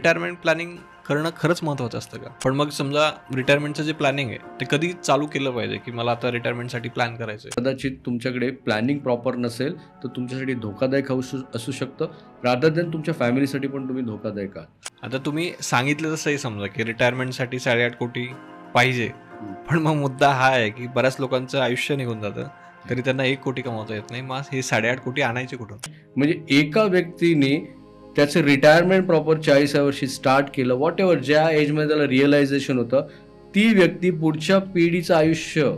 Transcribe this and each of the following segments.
Retirement planning करणं खरंच महत्त्वाचं असतं का? पण मग समजा रिटायरमेंटचं जे प्लॅनिंग आहे ते कधी चालू केलं पाहिजे की मला आता रिटायरमेंटसाठी प्लॅन करायचं आहे? कदाचित तुमच्याकडे प्लॅनिंग प्रॉपर नसेल तर तुमच्यासाठी धोकादायक असू शकतं, रादर दॅन तुमच्या फॅमिलीसाठी पण तुम्ही धोकादायक आहात. आता तुम्ही सांगितलं तसंही समजा की रिटायरमेंटसाठी 8.5 कोटी पाहिजे, पण मग मुद्दा हा आहे की बऱ्याच लोकांचं आयुष्य निघून जातं तरी त्यांना 1 कोटी कमवता येत नाही. मग हे 8.5 कोटी आणायचे कुठून? म्हणजे एका व्यक्तीने त्याचं रिटायरमेंट प्रॉपर 40व्या वर्षी स्टार्ट केलं, व्हॉट एव्हर ज्या एजमध्ये त्याला रिअलायझेशन होतं, ती व्यक्ती पुढच्या पिढीचं आयुष्य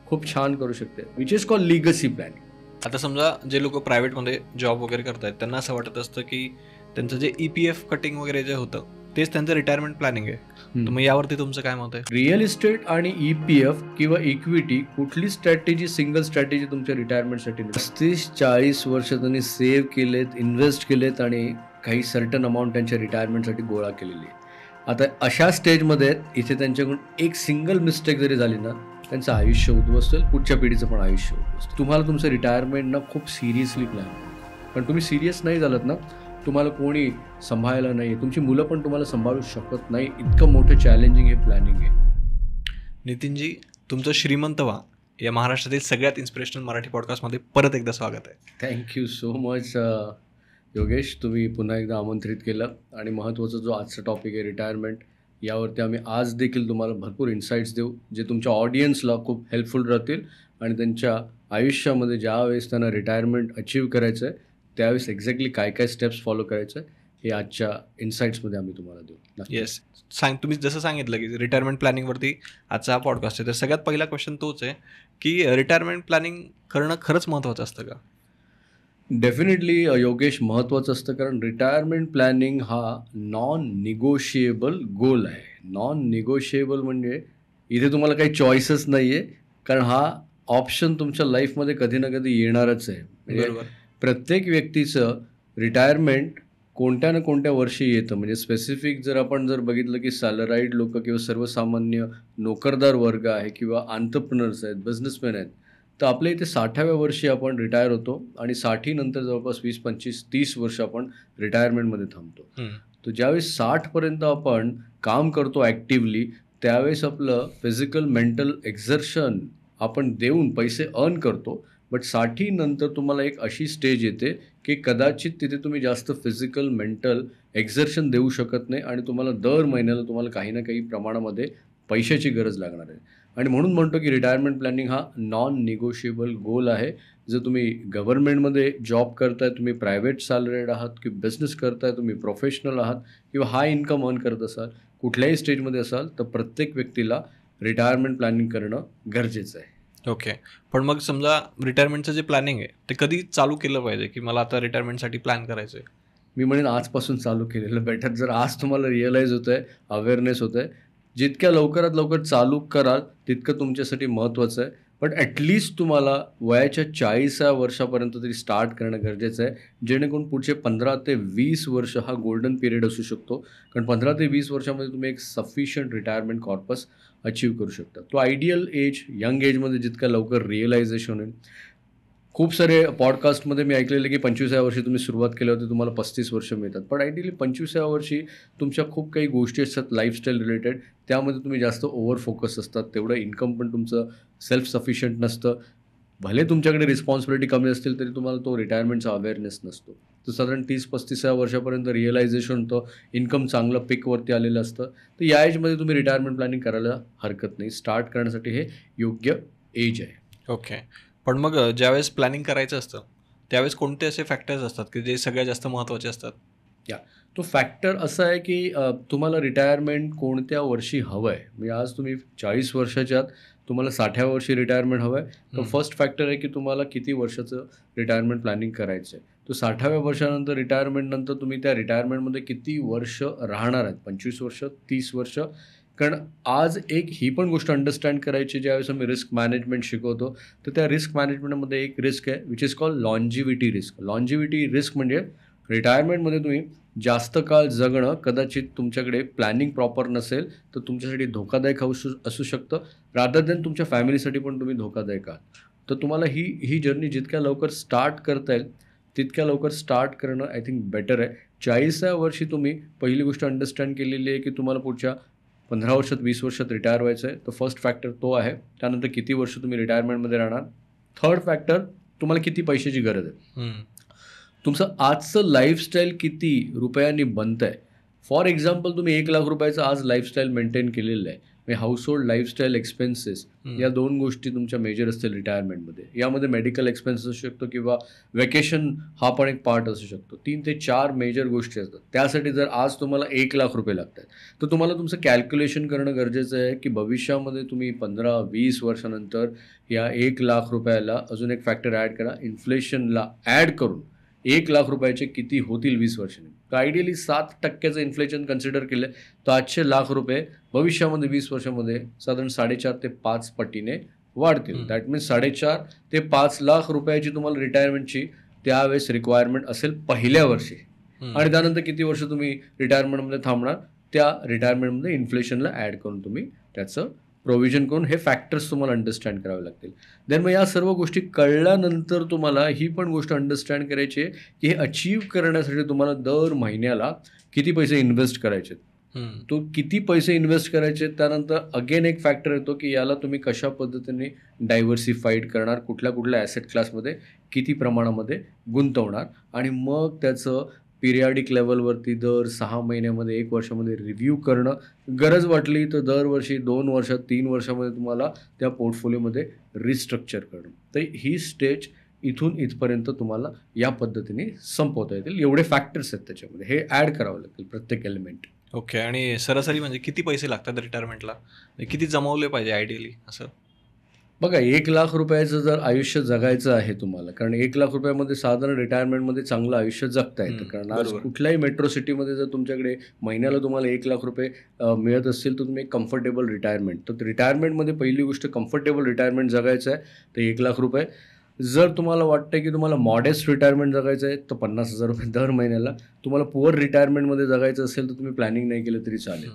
खूप छान करू शकते, which is called legacy planning. आता समजा जे लोक प्रायव्हेटमध्ये जॉब वगैरे करतायत त्यांना असं वाटत असतं की त्यांचं जे EPF कटिंग वगैरे जे होतं तेच त्यांचं रिटायरमेंट प्लॅनिंग आहे. तर मग यावरती तुमचं काय मत आहे? रिअल इस्टेट आणि EPF किंवा इक्विटी कुठली स्ट्रॅटेजी, सिंगल स्ट्रॅटेजी तुमच्या रिटायरमेंटसाठी 35-40 वर्ष त्यांनी सेव्ह केलेत, इन्व्हेस्ट केलेत आणि काही सर्टन अमाऊंट त्यांच्या रिटायरमेंटसाठी गोळा केलेली आहे. आता अशा स्टेजमध्ये इथे त्यांच्याकडून एक सिंगल मिस्टेक जरी झाली ना, त्यांचं आयुष्य उद्ध्वस्त, पुढच्या पिढीचं पण आयुष्य उद्ध्वस्त. तुम्हाला तुमचं रिटायरमेंट ना खूप सिरियसली प्लॅन करा, पण तुम्ही सिरियस नाही झालात ना, तुम्हाला कोणी सांभाळायला नाही आहे, तुमची मुलं पण तुम्हाला सांभाळू शकत नाही, इतकं मोठं चॅलेंजिंग हे प्लॅनिंग आहे. नितीनजी, तुमचं श्रीमंत व्हा या महाराष्ट्रातील सगळ्यात इन्स्पिरेशनल मराठी पॉडकास्टमध्ये परत एकदा स्वागत आहे. थँक्यू सो मच योगेश, तुम्ही पुन्हा एकदा आमंत्रित केलं आणि महत्त्वाचा जो आजचा टॉपिक आहे रिटायरमेंट, यावरती आम्ही आज देखील तुम्हाला भरपूर इन्साईट्स देऊ जे तुमच्या ऑडियन्सला खूप हेल्पफुल राहतील आणि त्यांच्या आयुष्यामध्ये ज्यावेळेस त्यांना रिटायरमेंट अचीव करायचं आहे त्यावेळेस एक्झॅक्टली काय काय स्टेप्स फॉलो करायचं आहे हे आजच्या इन्साईट्समध्ये आम्ही तुम्हाला देऊ. येस, तुम्ही जसं सांगितलं की रिटायरमेंट प्लॅनिंगवरती आजचा हा पॉडकास्ट आहे, तर सगळ्यात पहिला क्वेश्चन तोच आहे की रिटायरमेंट प्लॅनिंग करणं खरंच महत्त्वाचं असतं का? डेफिनेटली योगेश, महत्त्वाचं असतं, कारण रिटायरमेंट प्लॅनिंग हा नॉन निगोशिएबल गोल आहे. नॉन निगोशिएबल म्हणजे इथे तुम्हाला काही चॉईसच नाही आहे, कारण हा ऑप्शन तुमच्या लाईफमध्ये कधी ना कधी येणारच आहे. म्हणजे प्रत्येक व्यक्तीचं रिटायरमेंट कोणत्या ना कोणत्या वर्षी येतं. म्हणजे स्पेसिफिक जर आपण बघितलं की सॅलराईड लोक किंवा सर्वसामान्य नोकरदार वर्ग आहे किंवा एंटरप्रेन्योर्स आहेत, बिझनेसमॅन आहेत, तर आपल्या इथे 60व्या वर्षी आपण रिटायर होतो आणि 60 नंतर जवळपास 20, 25, 30 वर्ष आपण रिटायरमेंटमध्ये थांबतो. तर ज्यावेळेस 60पर्यंत आपण काम करतो ॲक्टिव्हली, त्यावेळेस आपलं फिजिकल मेंटल एक्झर्शन आपण देऊन पैसे अर्न करतो. बट 60 नंतर तुम्हाला एक अशी स्टेज येते की कदाचित तिथे तुम्ही जास्त फिजिकल मेंटल एक्झर्शन देऊ शकत नाही आणि तुम्हाला दर महिन्याला तुम्हाला काही ना काही प्रमाणामध्ये पैशाची गरज लागणार आहे. आणि म्हणून म्हणतो की रिटायरमेंट प्लॅनिंग हा नॉन निगोशिएबल गोल आहे. जर तुम्ही गव्हर्नमेंटमध्ये जॉब करताय, तुम्ही प्रायव्हेट सॅलरीड आहात किंवा बिझनेस करताय, तुम्ही प्रोफेशनल आहात किंवा हाय इन्कम अर्न करत असाल, कुठल्याही स्टेजमध्ये असाल, तर प्रत्येक व्यक्तीला रिटायरमेंट प्लॅनिंग करणं गरजेचं आहे. ओके, पण मग समजा रिटायरमेंटचं जे प्लॅनिंग आहे ते कधी चालू केलं पाहिजे की मला आता रिटायरमेंटसाठी प्लॅन करायचं आहे? मी म्हणेन आजपासून चालू केलेलं बेटर. जर आज तुम्हाला रिअलाईज होतं आहे, अवेअरनेस होतं आहे, जितक्या लवकरात लवकर चालू कराल तितकं तुमच्यासाठी महत्त्वाचं आहे. पण ॲटलिस्ट तुम्हाला वयाच्या 40व्या वर्षापर्यंत तरी स्टार्ट करणं गरजेचं आहे, जेणेकरून पुढचे 15 ते 20 वर्ष हा गोल्डन पिरियड असू शकतो. कारण 15 ते 20 वर्षामध्ये तुम्ही एक सफिशियंट रिटायरमेंट कॉर्पस अचीव करू शकता. तो आयडियल एज, यंग एजमध्ये जितक्या लवकर रिअलायझेशन होईल. खूप सारे पॉडकास्टमध्ये मी ऐकलेलं की 25व्या वर्षी तुम्ही सुरुवात केल्यावरती तुम्हाला 35 वर्ष मिळतात. पण आयडियली 25व्या वर्षी तुमच्या खूप काही गोष्टी असतात लाईफस्टाईल रिलेटेड, त्यामध्ये तुम्ही जास्त ओव्हर फोकस असतात, तेवढं इन्कम पण तुमचं सेल्फ सफिशियंट नसतं. भले तुमच्याकडे रिस्पॉन्सिबिलिटी कमी असतील तरी तुम्हाला तो रिटायरमेंटचा अवेअरनेस नसतो. तर साधारण 30-35व्या वर्षापर्यंत रिअलायझेशन होतं, इन्कम चांगलं पिकवरती आलेलं असतं. तर या एजमध्ये तुम्ही रिटायरमेंट प्लॅनिंग करायला हरकत नाही. स्टार्ट करण्यासाठी हे योग्य एज आहे. ओके, पण मग ज्यावेळेस प्लॅनिंग करायचं असतं त्यावेळेस कोणते असे फॅक्टर्स असतात की जे सगळ्यात जास्त महत्त्वाचे असतात? तो फॅक्टर असा आहे की तुम्हाला रिटायरमेंट कोणत्या वर्षी हवं आहे. म्हणजे आज तुम्ही 40 वर्षाच्या आत तुम्हाला 60व्या वर्षी रिटायरमेंट हवं आहे, तर फर्स्ट फॅक्टर आहे की तुम्हाला किती वर्षाचं रिटायरमेंट प्लॅनिंग करायचं आहे. तो 60व्या वर्षानंतर रिटायरमेंटनंतर तुम्ही त्या रिटायरमेंटमध्ये किती वर्ष राहणार आहेत, 25 वर्ष, 30 वर्ष. कारण आज एक ही पण गोष्ट अंडरस्टँड करायची, ज्यावेळेस आम्ही रिस्क मॅनेजमेंट शिकवतो, तर त्या रिस्क मॅनेजमेंटमध्ये एक रिस्क आहे which is called longevity risk. Longevity risk म्हणजे रिटायरमेंटमध्ये तुम्ही जास्त काळ जगणं कदाचित तुमच्याकडे प्लॅनिंग प्रॉपर नसेल तर तुमच्यासाठी धोकादायक असू शकतं, रादर दॅन तुमच्या फॅमिलीसाठी पण तुम्ही धोकादायक आहात. तर तुम्हाला ही जर्नी जितक्या लवकर स्टार्ट करता येईल तितक्या लवकर स्टार्ट करणं आय थिंक बेटर आहे. 40व्या वर्षी तुम्ही पहिली गोष्ट अंडरस्टँड केलेली आहे की तुम्हाला पुढच्या 15 वर्षात 20 वर्षात रिटायर व्हायचं आहे. तर फर्स्ट फॅक्टर तो आहे. त्यानंतर किती वर्ष तुम्ही रिटायरमेंटमध्ये राहणार. थर्ड फॅक्टर तुम्हाला किती पैशाची गरज आहे. तुमचं आजचं लाईफस्टाईल किती रुपयांनी बनतं आहे. फॉर एक्झाम्पल तुम्ही 1 लाख रुपयाचं आज लाईफस्टाईल मेंटेन केलेलं आहे. म्हणजे हाऊसहोल्ड लाईफस्टाईल एक्सपेन्सेस या 2 गोष्टी तुमच्या मेजर असतील रिटायरमेंटमध्ये. यामध्ये मेडिकल एक्सपेन्स असू शकतो किंवा वेकेशन हा पण एक पार्ट असू शकतो. 3 ते 4 मेजर गोष्टी असतात. त्यासाठी जर आज तुम्हाला 1 लाख रुपये लागत आहेत तर तुम्हाला तुमचं कॅल्क्युलेशन करणं गरजेचं आहे की भविष्यामध्ये तुम्ही 15-20 वर्षानंतर या 1 लाख रुपयाला अजून एक फॅक्टर ॲड करा. इन्फ्लेशनला ॲड करून 1 लाख रुपयाचे किती होतील 20 वर्षांनी. तर आयडियली 7% इन्फ्लेशन कन्सिडर केलं तर 800 लाख रुपये भविष्यामध्ये 20 वर्षामध्ये साधारण 4.5 ते 5 पटीने वाढतील. दॅट मीन्स 4.5 ते 5 लाख रुपयाची तुम्हाला रिटायरमेंटची त्यावेळेस रिक्वायरमेंट असेल पहिल्या वर्षी. आणि त्यानंतर किती वर्ष तुम्ही रिटायरमेंटमध्ये थांबणार त्या रिटायरमेंटमध्ये इन्फ्लेशनला ॲड करून तुम्ही त्याचं प्रोव्हिजन करून हे फॅक्टर्स तुम्हाला अंडरस्टँड करावे लागतील. देन मग या सर्व गोष्टी कळल्यानंतर तुम्हाला ही पण गोष्ट अंडरस्टँड करायची आहे की हे अचीव्ह करण्यासाठी तुम्हाला दर महिन्याला किती पैसे इन्व्हेस्ट करायचे. तो किती पैसे इन्व्हेस्ट करायचे त्यानंतर अगेन एक फॅक्टर येतो की याला तुम्ही कशा पद्धतीने डायव्हर्सिफाईड करणार, कुठल्या कुठल्या ॲसेट क्लासमध्ये किती प्रमाणामध्ये गुंतवणार आणि मग त्याचं पिरियाडिक लेवलवरती दर 6 महिन्यामध्ये 1 वर्षामध्ये रिव्ह्यू करणं. गरज वाटली तर दरवर्षी 2 वर्षात 3 वर्षामध्ये तुम्हाला त्या पोर्टफोलिओमध्ये रिस्ट्रक्चर करणं. तर ही स्टेज इथून इथपर्यंत तुम्हाला या पद्धतीने संपवता येतील. एवढे फॅक्टर्स आहेत त्याच्यामध्ये. हे ॲड करावं लागतील प्रत्येक एलिमेंट. ओके. आणि सरासरी म्हणजे किती पैसे लागतात रिटायरमेंटला, किती जमवले पाहिजे आयडियली असं. बघा 1 लाख रुपयाचं जर आयुष्य जगायचं आहे तुम्हाला, कारण 1 लाख रुपयामध्ये साधारण रिटायरमेंटमध्ये चांगलं आयुष्य जगता येतं. कारण आज कुठल्याही मेट्रो सिटीमध्ये जर तुमच्याकडे महिन्याला तुम्हाला 1 लाख रुपये मिळत असतील तर तुम्ही एक कम्फर्टेबल रिटायरमेंट. तर रिटायरमेंटमध्ये पहिली गोष्ट कम्फर्टेबल रिटायरमेंट जगायचं आहे तर 1 लाख रुपये. जर तुम्हाला वाटतं की तुम्हाला मॉडेस्ट रिटायरमेंट जगायचं आहे तर 50,000 रुपये दर महिन्याला. तुम्हाला पुअर रिटायरमेंटमध्ये जगायचं असेल तर तुम्ही प्लॅनिंग नाही केलं तरी चालेल.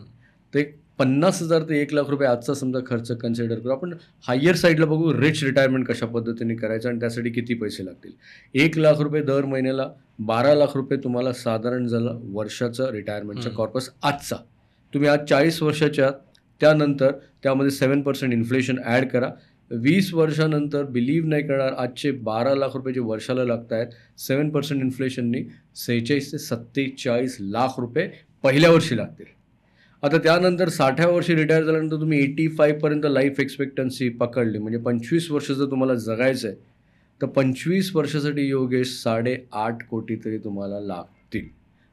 तर 50,000 ते 1 लाख रुपये आजचा समजा खर्च कन्सिडर करू. आपण हायर साईडला बघू रिच रिटायरमेंट कशा पद्धतीने करायचं आणि त्यासाठी किती पैसे लागतील. 1 लाख रुपये दर महिन्याला 12 लाख रुपये तुम्हाला साधारण झालं वर्षाचं रिटायरमेंटचा कॉर्पस आजचा. तुम्ही आज 40 वर्षाच्या त्यानंतर त्यामध्ये 7% इन्फ्लेशन ॲड करा. 20 वर्षानंतर बिलीव्ह नाही करणार आजचे 12 लाख रुपये जे वर्षाला लागत आहेत 7% इन्फ्लेशननी 46 ते 47 लाख रुपये पहिल्या वर्षी लागतील. आता त्यानंतर 60व्या वर्षी रिटायर झाल्यानंतर तुम्ही 85पर्यंत लाईफ एक्सपेक्टन्सी पकडली म्हणजे 25 वर्ष जर तुम्हाला जगायचं आहे तर 25 वर्षासाठी योगेश 8.5 कोटी तरी तुम्हाला लागतील.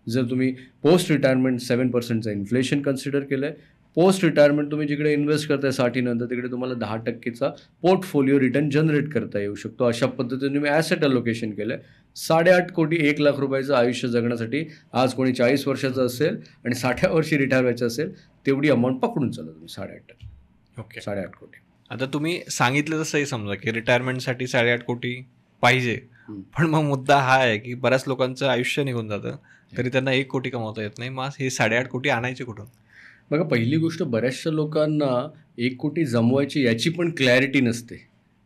जर तुम्ही पोस्ट रिटायरमेंट 7%चं इन्फ्लेशन कन्सिडर केलं आहे. पोस्ट रिटायरमेंट तुम्ही जिकडे इन्व्हेस्ट करताय 60 नंतर तिकडे तुम्हाला 10%चा पोर्टफोलिओ रिटर्न जनरेट करता येऊ शकतो. अशा पद्धतीने तुम्ही ॲसेट अलोकेशन केलं आहे. 8.5 कोटी 1 लाख रुपयाचं आयुष्य जगण्यासाठी आज कोणी 40 वर्षाचं असेल आणि 60व्या वर्षी रिटायर व्हायचं असेल तेवढी अमाऊंट पकडून चालू तुम्ही 8.5. ओके. 8.5 कोटी. आता तुम्ही सांगितलं तसंही समजा की रिटायरमेंटसाठी 8.5 कोटी पाहिजे. पण मग मुद्दा हा आहे की बऱ्याच लोकांचं आयुष्य निघून जातं तरी त्यांना 1 कोटी कमवता येत नाही. मग हे 8.5 कोटी आणायचे कुठून. बघा पहिली गोष्ट बऱ्याचशा लोकांना 1 कोटी जमवायची याची पण क्लॅरिटी नसते.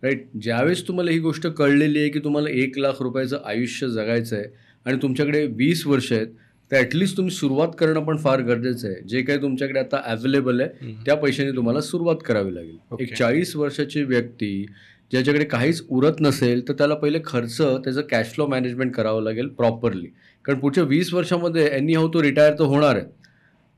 राईट. ज्यावेळेस तुम्हाला ही गोष्ट कळलेली आहे की तुम्हाला 1 लाख रुपयाचं आयुष्य जगायचं आहे आणि तुमच्याकडे 20 वर्ष आहेत तर ॲटलिस्ट तुम्ही सुरुवात करणं पण फार गरजेचं आहे. जे काही तुमच्याकडे आता अवेलेबल आहे त्या पैशाने तुम्हाला सुरुवात करावी लागेल. एक 40 वर्षाची व्यक्ती ज्याच्याकडे काहीच उरत नसेल तर त्याला पहिले खर्च त्याचं कॅश फ्लो मॅनेजमेंट करावं लागेल प्रॉपरली. कारण पुढच्या 20 वर्षामध्ये एनी हाऊ तो रिटायर तर होणार आहे.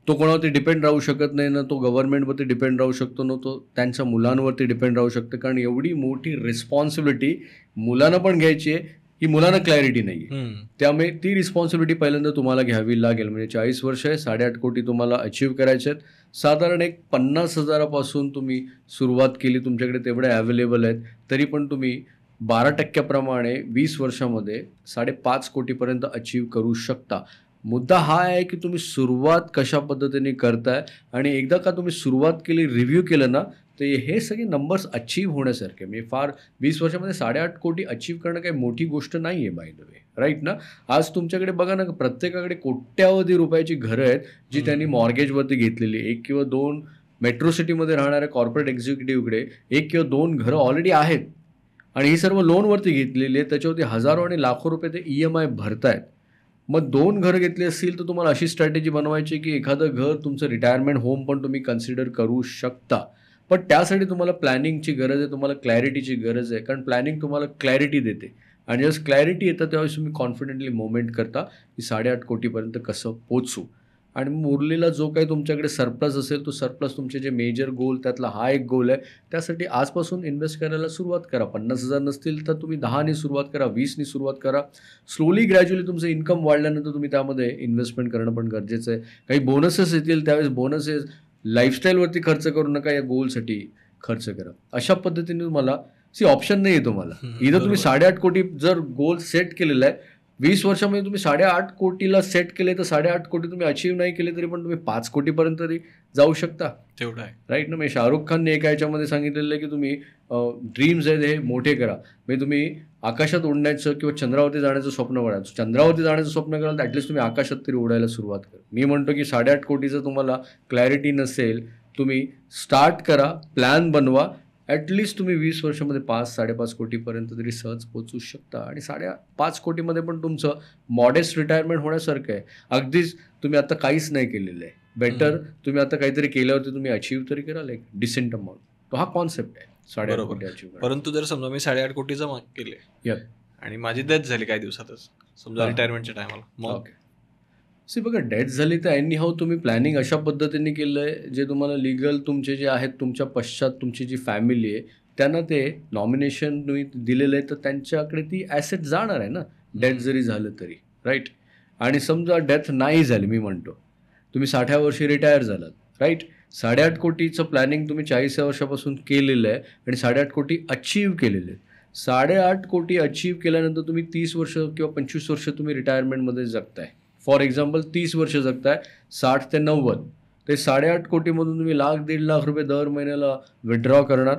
तो कोणावरती डिपेंड राहू शकत नाही ना तो गव्हर्नमेंटवरती डिपेंड राहू शकतो ना तो त्यांच्या मुलांवरती डिपेंड राहू शकतं. कारण एवढी मोठी रिस्पॉन्सिबिलिटी मुलांना पण घ्यायची आहे ही मुलांना क्लॅरिटी नाही आहे. त्यामुळे ती रिस्पॉन्सिबिलिटी पहिल्यांदा तुम्हाला घ्यावी लागेल. म्हणजे 40 वर्ष आहे 8.5 कोटी तुम्हाला अचीव्ह करायचे आहेत. साधारण एक 50,000पासून तुम्ही सुरुवात केली तुमच्याकडे तेवढे अवेलेबल आहेत तरी पण तुम्ही 12% 20 वर्षामध्ये 5.5 कोटीपर्यंत अचीव्ह करू शकता. मुद्दा हा आहे की तुम्ही सुरुवात कशा पद्धतीने करताय आणि एकदा का तुम्ही सुरुवात केली रिव्ह्यू केलं ना तर हे सगळे नंबर्स अचीव्ह होण्यासारखे. म्हणजे फार 20 वर्षामध्ये 8.5 कोटी अचीव्ह करणं काही मोठी गोष्ट नाही आहे बाय द वे. राईट ना. आज तुमच्याकडे बघा ना प्रत्येकाकडे कोट्यावधी रुपयाची घरं आहेत जी त्यांनी मॉर्गेजवरती घेतलेली. 1 किंवा 2 मेट्रो सिटीमध्ये राहणाऱ्या कॉर्पोरेट एक्झिक्युटिव्हकडे 1 किंवा 2 घरं ऑलरेडी आहेत आणि ही सर्व लोनवरती घेतलेली आहेत. त्याच्यावरती हजारो आणि लाखो रुपये ते EMI भरतायत. मग 2 घरं घेतली असतील तर तुम्हाला अशी स्ट्रॅटेजी बनवायची की एखादं घर तुमचं रिटायरमेंट होम पण तुम्ही कन्सिडर करू शकता. पण त्यासाठी तुम्हाला प्लॅनिंगची गरज आहे, तुम्हाला क्लॅरिटीची गरज आहे. कारण प्लॅनिंग तुम्हाला क्लॅरिटी देते आणि जसं क्लॅरिटी येतं त्यावेळेस तुम्ही कॉन्फिडेंटली मूव्हमेंट करता की 8.5 कोटीपर्यंत कसं पोहोचू. आणि मग उरलेला जो काही तुमच्याकडे सरप्लस असेल तो सरप्लस तुमचे जे मेजर गोल त्यातला हा एक गोल आहे. त्यासाठी आजपासून इन्व्हेस्ट करायला सुरुवात करा. 50,000 नसतील तर तुम्ही 10 सुरुवात करा, 20 सुरुवात करा. स्लोली ग्रॅज्युअली तुमचं इन्कम वाढल्यानंतर तुम्ही त्यामध्ये इन्व्हेस्टमेंट करणं पण गरजेचं आहे. काही बोनसेस येतील त्यावेळेस बोनसेस लाईफस्टाईलवरती खर्च करू नका, या गोलसाठी खर्च करा. अशा पद्धतीने तुम्हाला ऑप्शन नाही आहे तुम्हाला. इथं तुम्ही 8.5 कोटी जर गोल सेट केलेला आहे, 20 वर्षामध्ये तुम्ही 8.5 कोटीला सेट केले तर 8.5 कोटी तुम्ही अचीव्ह नाही केले तरी पण तुम्ही 5 कोटीपर्यंत तरी जाऊ शकता. तेवढं आहे. राईट ना. म्हणजे शाहरुख खानने एका याच्यामध्ये सांगितलेलं आहे की तुम्ही ड्रीम्स आहेत हे मोठे करा. म्हणजे तुम्ही आकाशात उडण्याचं किंवा चंद्रावरती जाण्याचं स्वप्न बघा. चंद्रावरती जाण्याचं स्वप्न कराल तर ॲटलिस्ट तुम्ही आकाशात तरी उडायला सुरुवात करा. मी म्हणतो की 8.5 कोटीचं तुम्हाला क्लॅरिटी नसेल, तुम्ही स्टार्ट करा, प्लॅन बनवा. ॲटलिस्ट तुम्ही 20 वर्षामध्ये 5-5.5 कोटीपर्यंत तरी सहज पोचू शकता. आणि 5.5 कोटीमध्ये पण तुमचं मॉडेस्ट रिटायरमेंट होण्यासारखं आहे. अगदीच तुम्ही आता काहीच नाही केलेलं आहे, बेटर तुम्ही आता काहीतरी केल्यावरती तुम्ही अचीव्ह तरी कराल एक डिसेंट अमाऊंट. तो हा कॉन्सेप्ट आहे 8.5 कोटी अचीव्ह. परंतु जर समजा मी 8.5 कोटी जमा केले आणि माझी डेथ झाली काही दिवसातच, समजा रिटायरमेंटच्या टायमाला, ओके बघा, डेथ झाली तर एनी हाऊ तुम्ही प्लॅनिंग अशा पद्धतीने केलं आहे जे तुम्हाला लिगल तुमचे जे आहेत तुमच्या पश्चात तुमची जी फॅमिली आहे त्यांना ते नॉमिनेशन तुम्ही दिलेलं आहे तर त्यांच्याकडे ती ॲसेट जाणार आहे ना, डेथ जरी झालं तरी. राईट. आणि समजा डेथ नाही झाली, मी म्हणतो तुम्ही 60व्या वर्षी रिटायर झालात, राईट. 8.5 कोटीचं प्लॅनिंग तुम्ही 40व्या वर्षापासून केलेलं आहे आणि 8.5 कोटी अचीव्ह केलेले आहेत. 8.5 कोटी अचीव्ह केल्यानंतर तुम्ही 30 वर्ष किंवा 25 वर्ष तुम्ही रिटायरमेंटमध्ये जगताय. फॉर एक्झाम्पल 30 वर्ष जगताय, 60 ते 90. ते 8.5 कोटीमधून तुम्ही 1,00,000-1.5 लाख रुपये दर महिन्याला विड्रॉ करणार.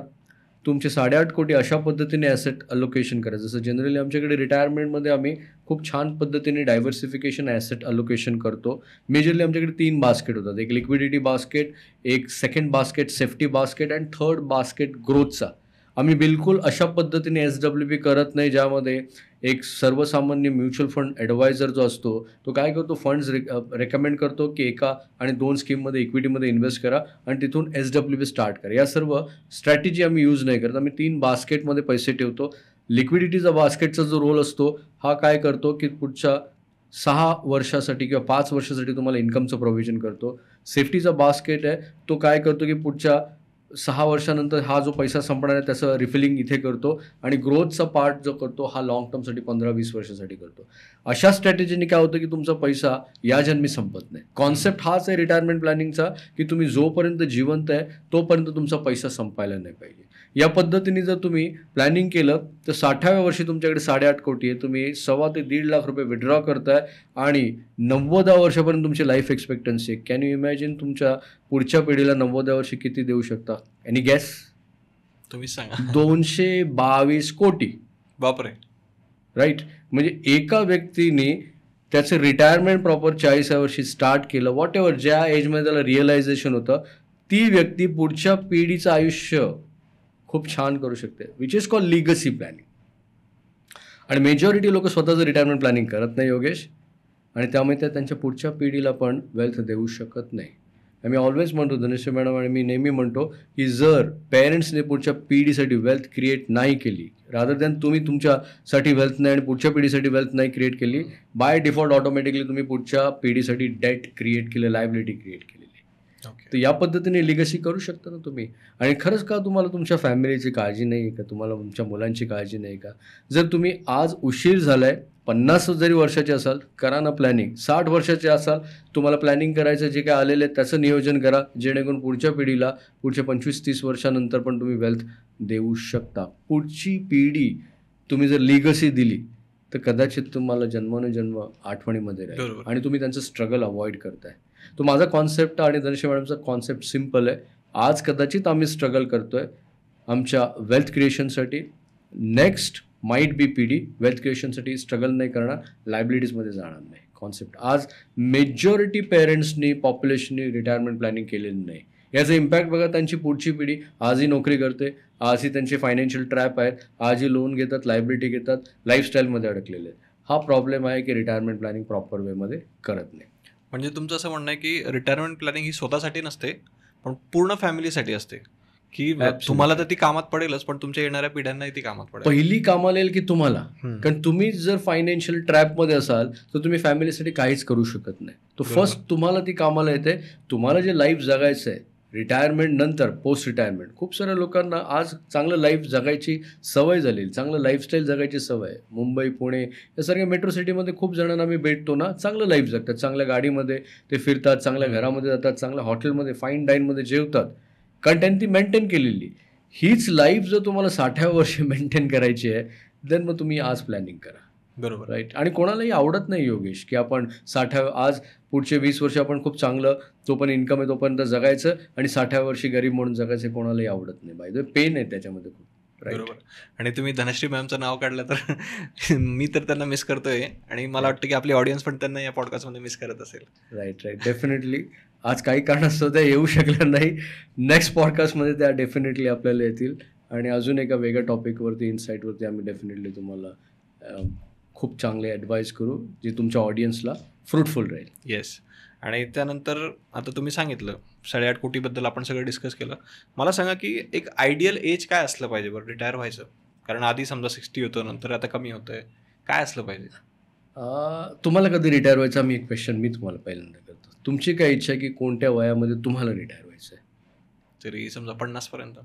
तुमचे 8.5 कोटी अशा पद्धतीने ॲसेट अलोकेशन करा. जसं जनरली आमच्याकडे रिटायरमेंटमध्ये आम्ही खूप छान पद्धतीने डायव्हर्सिफिकेशन ॲसेट अलोकेशन करतो. मेजरली आमच्याकडे 3 बास्केट होतात. एक लिक्विडिटी बास्केट, एक सेकंड बास्केट सेफ्टी बास्केट आणि थर्ड बास्केट ग्रोथचा. आम्ही बिलकुल अशा पद्धतीने SWP करत नाही ज्यामध्ये एक सर्वसामान्य म्युच्युअल फंड ॲडवायझर जो असतो तो काय करतो, फंड्स रेकमेंड करतो की 1 आणि 2 स्कीममध्ये इक्विटीमध्ये इन्व्हेस्ट करा आणि तिथून SWP स्टार्ट करा. या सर्व स्ट्रॅटेजी आम्ही यूज नाही करत. आम्ही 3 बास्केटमध्ये पैसे ठेवतो. लिक्विडिटीचा बास्केटचा जो रोल असतो हा काय करतो की पुढच्या 6 वर्षासाठी किंवा 5 वर्षासाठी तुम्हाला इन्कमचं प्रोव्हिजन करतो. सेफ्टीचा बास्केट आहे तो काय करतो की पुढच्या 6 वर्षानंतर हा जो पैसा संपणार आहे त्याचं रिफिलिंग इथे करतो. आणि ग्रोथचा पार्ट जो करतो हा लाँग टर्मसाठी 15-20 वर्षासाठी करतो. अशा स्ट्रॅटेजीने काय होतं की तुमचा पैसा या जन्मी संपत नाही. कॉन्सेप्ट हाच आहे रिटायरमेंट प्लॅनिंगचा की तुम्ही जोपर्यंत जिवंत आहे तोपर्यंत तुमचा पैसा संपायला नाही पाहिजे. या पद्धतीने जर तुम्ही प्लॅनिंग केलं तर 60व्या वर्षी तुमच्याकडे 8.5 कोटी आहे, तुम्ही 1.25 ते 1.5 लाख रुपये विड्रॉ करताय आणि 90व्या वर्षापर्यंत तुमची लाईफ एक्सपेक्टन्सी आहे. कॅन यू इमॅजिन तुमच्या पुढच्या पिढीला 90व्या वर्षी किती देऊ शकता? Any gas? तुम्ही सांगा. 222 कोटी. बापरे. राईट. म्हणजे एका व्यक्तीने त्याचं रिटायरमेंट प्रॉपर 40व्या वर्षी स्टार्ट केलं, व्हॉट एव्हर ज्या एजमध्ये त्याला रिअलायझेशन होतं, ती व्यक्ती पुढच्या पिढीचं आयुष्य खूप छान करू शकते, which is called legacy planning. आणि मेजॉरिटी लोक स्वतःचं रिटायरमेंट प्लॅनिंग करत नाही योगेश, आणि त्यामुळे त्या त्यांच्या पुढच्या पिढीला पण वेल्थ देऊ शकत नाही. आम्ही ऑलवेज म्हणतो, धनश्री मॅडम आणि मी नेहमी म्हणतो की जर पेरेंट्सने पुढच्या पिढीसाठी वेल्थ क्रिएट नाही केली, रादर दॅन तुम्ही तुमच्यासाठी वेल्थ नाही आणि पुढच्या पिढीसाठी वेल्थ नाही क्रिएट केली, बाय डिफॉल्ट ऑटोमॅटिकली तुम्ही पुढच्या पिढीसाठी डेट क्रिएट केलं, लायबिलिटी क्रिएट केलेली. तर या पद्धतीने लिगसी करू शकता ना तुम्ही. आणि खरंच का तुम्हाला तुमच्या फॅमिलीची काळजी नाही का, तुम्हाला तुमच्या मुलांची काळजी नाही का? जर तुम्ही आज उशीर झालाय, 50 जरी वर्षाचे असाल करा ना प्लॅनिंग. 60 वर्षाचे असाल तुम्हाला प्लॅनिंग करायचं, जे काय आलेलं आहे त्याचं नियोजन करा, जेणेकरून पुढच्या पिढीला पुढच्या 25-30 वर्षानंतर पण तुम्ही वेल्थ देऊ शकता. पुढची पिढी तुम्ही जर लिगसी दिली तर कदाचित तुम्हाला जन्मानुजन्म आठवणीमध्ये राहील आणि तुम्ही त्यांचं स्ट्रगल अवॉइड करताय. तो माझा कॉन्सेप्ट आणि धनश्री मॅडमचा कॉन्सेप्ट सिम्पल आहे. आज कदाचित आम्ही स्ट्रगल करतोय आमच्या वेल्थ क्रिएशनसाठी, नेक्स्ट माईट बी पिढी वेल्थ क्रिएशनसाठी स्ट्रगल नाही करणार, लायबिलिटीजमध्ये जाणार नाही. कॉन्सेप्ट आज मेजॉरिटी पेरेंट्सनी पॉप्युलेशननी रिटायरमेंट प्लॅनिंग केलेली नाही. याचा इम्पॅक्ट बघा, त्यांची पुढची पिढी आजही नोकरी करते, आजही त्यांचे फायनान्शियल ट्रॅप आहेत, आजही लोन घेतात, लायबिलिटी घेतात, लाईफस्टाईलमध्ये अडकलेले आहेत. हा प्रॉब्लेम आहे की रिटायरमेंट प्लॅनिंग प्रॉपर वेमध्ये करत नाही. म्हणजे तुमचं असं म्हणणं आहे की रिटायरमेंट प्लॅनिंग ही स्वतःसाठी नसते, पण पूर्ण फॅमिलीसाठी असते, की तुम्हाला तर ती कामात पडेलच, पण तुमच्या येणाऱ्या पिढ्यांनाही ती कामात पडेल. पहिली कामाला येईल की तुम्हाला, हम्म. कारण तुम्ही जर फायनान्शियल ट्रॅपमध्ये असाल तर तुम्ही फॅमिलीसाठी काहीच करू शकत नाही. तो बरोबर. फर्स्ट तुम्हाला ती कामाला येते. तुम्हाला जे लाईफ जगायचं आहे रिटायरमेंट नंतर, पोस्ट रिटायरमेंट, खूप साऱ्या लोकांना आज चांगलं लाईफ जगायची सवय झाली, चांगलं लाईफस्टाईल जगायची सवय. मुंबई, पुणे यासारख्या मेट्रो सिटीमध्ये खूप जणांना मी भेटतो ना, चांगलं लाईफ जगतात, चांगल्या गाडीमध्ये ते फिरतात, चांगल्या घरामध्ये जातात, चांगल्या हॉटेलमध्ये फाईन डाईनमध्ये जेवतात, कारण त्यांनी ती मेंटेन केलेली. हीच लाईफ जर तुम्हाला 60व्या वर्षी मेंटेन करायची आहे देन मग तुम्ही आज प्लॅनिंग करा. बरोबर. राईट. आणि कोणालाही आवडत नाही योगेश की आपण 60 आज पुढचे 20 वर्ष आपण खूप चांगलं तोपर्यंत इन्कम आहे तोपर्यंत जगायचं आणि 60व्या वर्षी गरीब म्हणून जगायचं, कोणालाही आवडत नाही. बाय द वे पेन आहे त्याच्यामध्ये खूप. राईट. बरोबर. आणि तुम्ही धनश्री मॅमचं नाव काढलं तर मी तर त्यांना मिस करतोय आणि मला वाटतं की आपली ऑडियन्स पण त्यांना या पॉडकास्टमध्ये मिस करत असेल. Right right definitely. आज काही कारणास्तव त्या येऊ शकल्या नाही. नेक्स्ट पॉडकास्टमध्ये त्या डेफिनेटली आपल्याला येतील आणि अजून एका वेगळ्या टॉपिकवरती, इन्साईटवरती आम्ही डेफिनेटली तुम्हाला खूप चांगले ॲडवाईस करू जे तुमच्या ऑडियन्सला फ्रुटफुल राहील. येस. आणि त्यानंतर आता तुम्ही सांगितलं 8.5 कोटीबद्दल आपण सगळं डिस्कस केलं. मला सांगा की एक आयडियल एज काय असलं पाहिजे बरं रिटायर व्हायचं? कारण आधी समजा 60 होतं, नंतर आता कमी होतं आहे, काय असलं पाहिजे? तुम्हाला कधी रिटायर व्हायचा, मी एक क्वेश्चन मी तुम्हाला पहिल्यांदा करतो. तुमची काय इच्छा आहे की कोणत्या वयामध्ये तुम्हाला रिटायर व्हायचं आहे? तरी समजा 50 पर्यंत.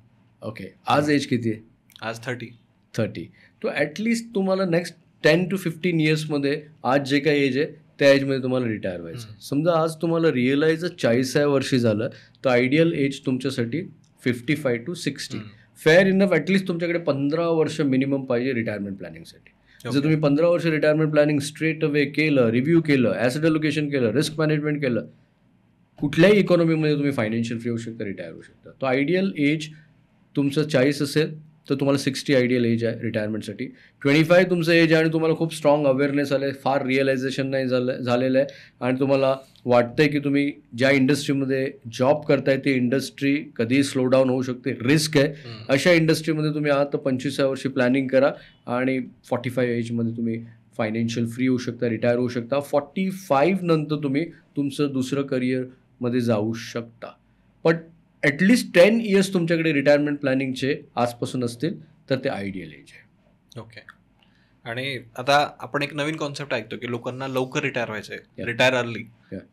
ओके. आज एज किती आहे? आज 30. 30. तो ॲटलिस्ट तुम्हाला नेक्स्ट 10 to 15 इयर्समध्ये आज जे काही एज आहे त्या एजमध्ये तुम्हाला रिटायर व्हायचं आहे. समजा आज तुम्हाला रिअलाईज 40व्या वर्षी झालं तर आयडियल एज तुमच्यासाठी 55 to 60. Fair enough. ॲटलिस्ट तुमच्याकडे 15 वर्ष मिनिमम पाहिजे रिटायरमेंट प्लॅनिंगसाठी. जर तुम्ही 15 वर्ष रिटायरमेंट प्लॅनिंग स्ट्रेट अवे केलं, रिव्ह्यू केलं, ॲसेट अलोकेशन केलं, रिस्क मॅनेजमेंट केलं, कुठल्याही इकॉनॉमीमध्ये तुम्ही फायनान्शियल फ्री होऊ शकता, रिटायर होऊ शकता. तो आयडियल एज तुमचं 40 असेल तर तुम्हाला 60 आयडियल एज आहे रिटायरमेंटसाठी. 25 तुमचं एज आहे आणि तुम्हाला खूप स्ट्रॉंग अवेअरनेस आलं आहे, फार रिअलायझेशन नाही झालेलं आहे आणि तुम्हाला वाटतंय की तुम्ही ज्या इंडस्ट्रीमध्ये जॉब करताय ती इंडस्ट्री कधीही स्लो डाऊन होऊ शकते, रिस्क आहे, अशा इंडस्ट्रीमध्ये तुम्ही आहात तर 25व्या वर्षी प्लॅनिंग करा आणि 45 एजमध्ये तुम्ही फायनान्शियल फ्री होऊ शकता, रिटायर होऊ शकता. 45 नंतर तुम्ही तुमचं दुसरं करिअरमध्ये जाऊ शकता. पण ॲटलिस्ट 10 इयर्स तुमच्याकडे रिटायरमेंट प्लॅनिंगचे आजपासून असतील तर ते आयडियल एज आहे. ओके. आणि आता आपण एक नवीन कॉन्सेप्ट ऐकतो की लोकांना लवकर रिटायर व्हायचं आहे, रिटायर अर्ली.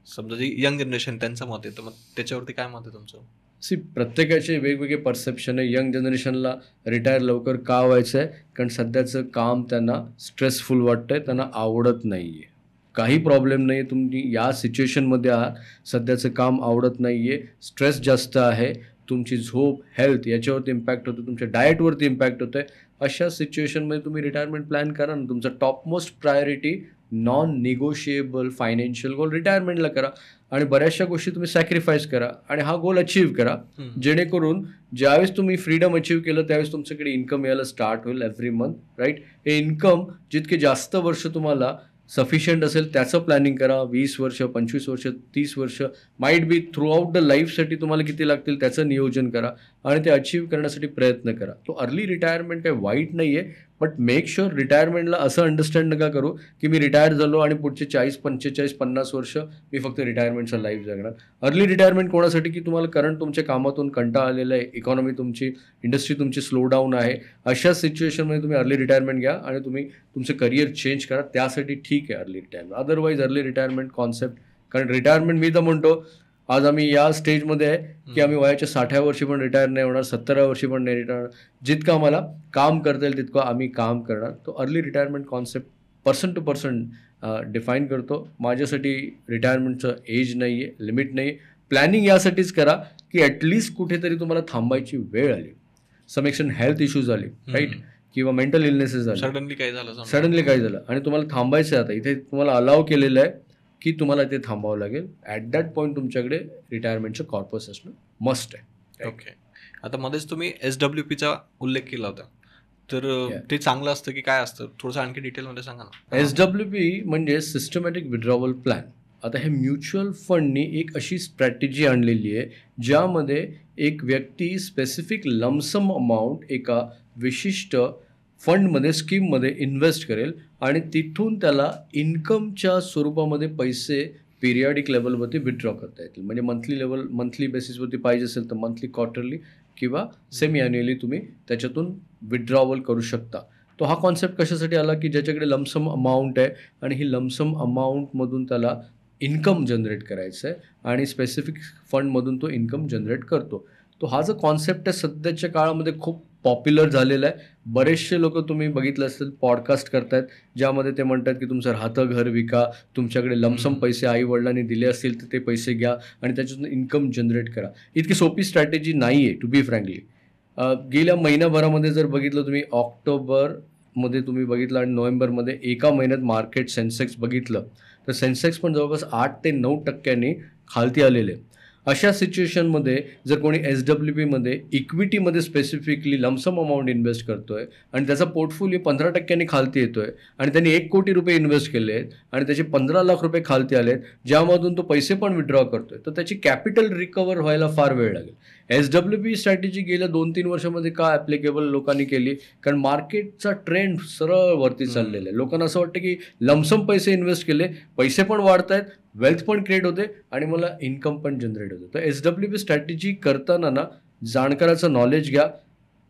समजा जी यंग जनरेशन त्यांचं मत आहे, तर मग त्याच्यावरती काय मत आहे तुमचं? प्रत्येकाचे वेगवेगळे परसेप्शन आहे. यंग जनरेशनला रिटायर लवकर का व्हायचं आहे? कारण सध्याचं काम त्यांना स्ट्रेसफुल वाटतं आहे, त्यांना आवडत नाही आहे. काही प्रॉब्लेम नाही आहे, तुम्ही या सिच्युएशनमध्ये आहात, सध्याचं काम आवडत नाही आहे, स्ट्रेस जास्त आहे, तुमची झोप, हेल्थ याच्यावरती इम्पॅक्ट होतो, तुमच्या डाएटवरती इम्पॅक्ट होतं आहे. अशा सिच्युएशनमध्ये तुम्ही रिटायरमेंट प्लॅन करा ना. तुमचा topmost priority non negotiable financial goal रिटायरमेंटला करा आणि बऱ्याचशा गोष्टी तुम्ही सॅक्रिफाईस करा आणि हा गोल अचीव्ह करा, जेणेकरून ज्यावेळेस तुम्ही फ्रीडम अचीव्ह केलं त्यावेळेस तुमच्याकडे इन्कम यायला स्टार्ट होईल एव्हरी मंथ. राईट. हे इन्कम जितके जास्त वर्ष तुम्हाला सफिशियंट असेल त्याचं प्लॅनिंग करा. 20 वर्ष, 25 वर्ष, 30 वर्ष, might be throughout the लाईफसाठी तुम्हाला किती लागतील त्याचं नियोजन करा आणि ते अचीव्ह करण्यासाठी प्रयत्न करा. तो अर्ली रिटायरमेंट काही वाईट नाही आहे, बट मेक शुअर रिटायरमेंटला असं अंडरस्टँड नका करू की मी रिटायर झालो आणि पुढचे 40, 45, 50 वर्ष मी फक्त रिटायरमेंटचं लाईफ जगणार. अर्ली रिटायरमेंट कोणासाठी की तुम्हाला करंट तुमच्या कामातून कंटाळा आलेला आहे, इकॉनॉमी तुमची, इंडस्ट्री तुमची स्लो डाऊन आहे, अशा सिच्युएशनमध्ये तुम्ही अर्ली रिटायरमेंट घ्या आणि तुम्ही तुमचं करिअर चेंज करा. त्यासाठी ठीक आहे early retirement. Otherwise early retirement concept, कारण रिटायरमेंट मी तर म्हणतो आज आम्ही या स्टेजमध्ये आहे की आम्ही वयाच्या 60व्या वर्षी पण रिटायर नाही होणार, 70व्या वर्षी पण नाही रिटायर होणार. जितकं आम्हाला काम करता येईल तितकं आम्ही काम करणार. तो early retirement concept person to person define करतो. माझ्यासाठी रिटायरमेंटचं एज नाही आहे, लिमिट नाही आहे. प्लॅनिंग यासाठीच करा की ॲटलिस्ट कुठेतरी तुम्हाला थांबायची वेळ आली, सम एक्सटेंट हेल्थ इश्यूज आले, राईट, किंवा मेंटल इलनेसेस झाले, सडनली काही झालं आणि तुम्हाला थांबायचं आहे. आता इथे तुम्हाला अलाव केलेलं आहे की तुम्हाला ते थांबावं लागेल. ॲट दॅट पॉईंट तुमच्याकडे रिटायरमेंटचं कॉर्पस असणं मस्ट आहे. ओके. आता मध्येच तुम्ही SWPचा उल्लेख केला होता, तर ते चांगलं असतं की काय असतं, थोडंसं आणखी डिटेलमध्ये सांगा ना. SWP म्हणजे सिस्टमॅटिक विड्रॉवल प्लॅन. आता हे म्युच्युअल फंडनी एक अशी स्ट्रॅटेजी आणलेली आहे ज्यामध्ये एक व्यक्ती स्पेसिफिक लमसम अमाऊंट एका विशिष्ट फंडमध्ये स्कीममध्ये इन्व्हेस्ट करेल आणि तिथून त्याला इन्कमच्या स्वरूपामध्ये पैसे पिरियडिक लेवलवरती विथड्रॉ करता येतील. म्हणजे मंथली बेसिसवरती पाहिजे असेल तर मंथली, क्वार्टरली किंवा सेमी ॲन्युअली तुम्ही त्याच्यातून विथड्रॉवल करू शकता. तो हा कॉन्सेप्ट कशासाठी आला की ज्याच्याकडे लमसम अमाऊंट आहे आणि ही लमसम अमाऊंटमधून त्याला इन्कम जनरेट करायचं आहे आणि स्पेसिफिक फंडमधून तो इन्कम जनरेट करतो. तो हा जो कॉन्सेप्ट आहे सध्याच्या काळामध्ये खूप पॉप्युलर झालेला आहे. बरेचसे लोक तुम्ही बघितलं असेल पॉडकास्ट करतायत ज्यामध्ये ते म्हणतात की तुमचं राहतं घर विका, तुमच्याकडे लमसम पैसे आई वडिलांनी दिले असतील तर ते पैसे घ्या आणि त्याच्यातून इन्कम जनरेट करा. इतकी सोपी स्ट्रॅटेजी नाही आहे टू बी फ्रँकली. गेल्या महिन्याभरामध्ये जर बघितलं तुम्ही, ऑक्टोबरमध्ये तुम्ही बघितलं आणि नोव्हेंबरमध्ये एका महिन्यात मार्केट सेन्सेक्स बघितलं तर सेन्सेक्स पण जवळपास 8 ते 9% खालती आलेले. अशा सिच्युएशनमध्ये जर कोणी SWPमध्ये इक्विटीमध्ये स्पेसिफिकली लमसम अमाऊंट इन्व्हेस्ट करतोय आणि त्याचा पोर्टफोलिओ 15% खालती येतोय आणि त्यांनी 1 कोटी रुपये इन्व्हेस्ट केले आहेत आणि त्याचे 15 लाख रुपये खालती आले आहेत, ज्यामधून तो पैसे पण विथड्रॉ करतोय, तर त्याची कॅपिटल रिकवर व्हायला फार वेळ लागेल. SWP स्ट्रॅटेजी गेल्या 2-3 वर्षामध्ये का ॲप्लिकेबल लोकांनी केली? कारण मार्केटचा ट्रेंड सरळ वरती चाललेला आहे. लोकांना असं वाटतं की लमसम पैसे इन्व्हेस्ट केले, पैसे पण वाढत आहेत, वेल्थ पण क्रिएट होते आणि मला इन्कम पण जनरेट होते. तर SWP स्ट्रॅटेजी करताना ना जाणकाराचं नॉलेज घ्या.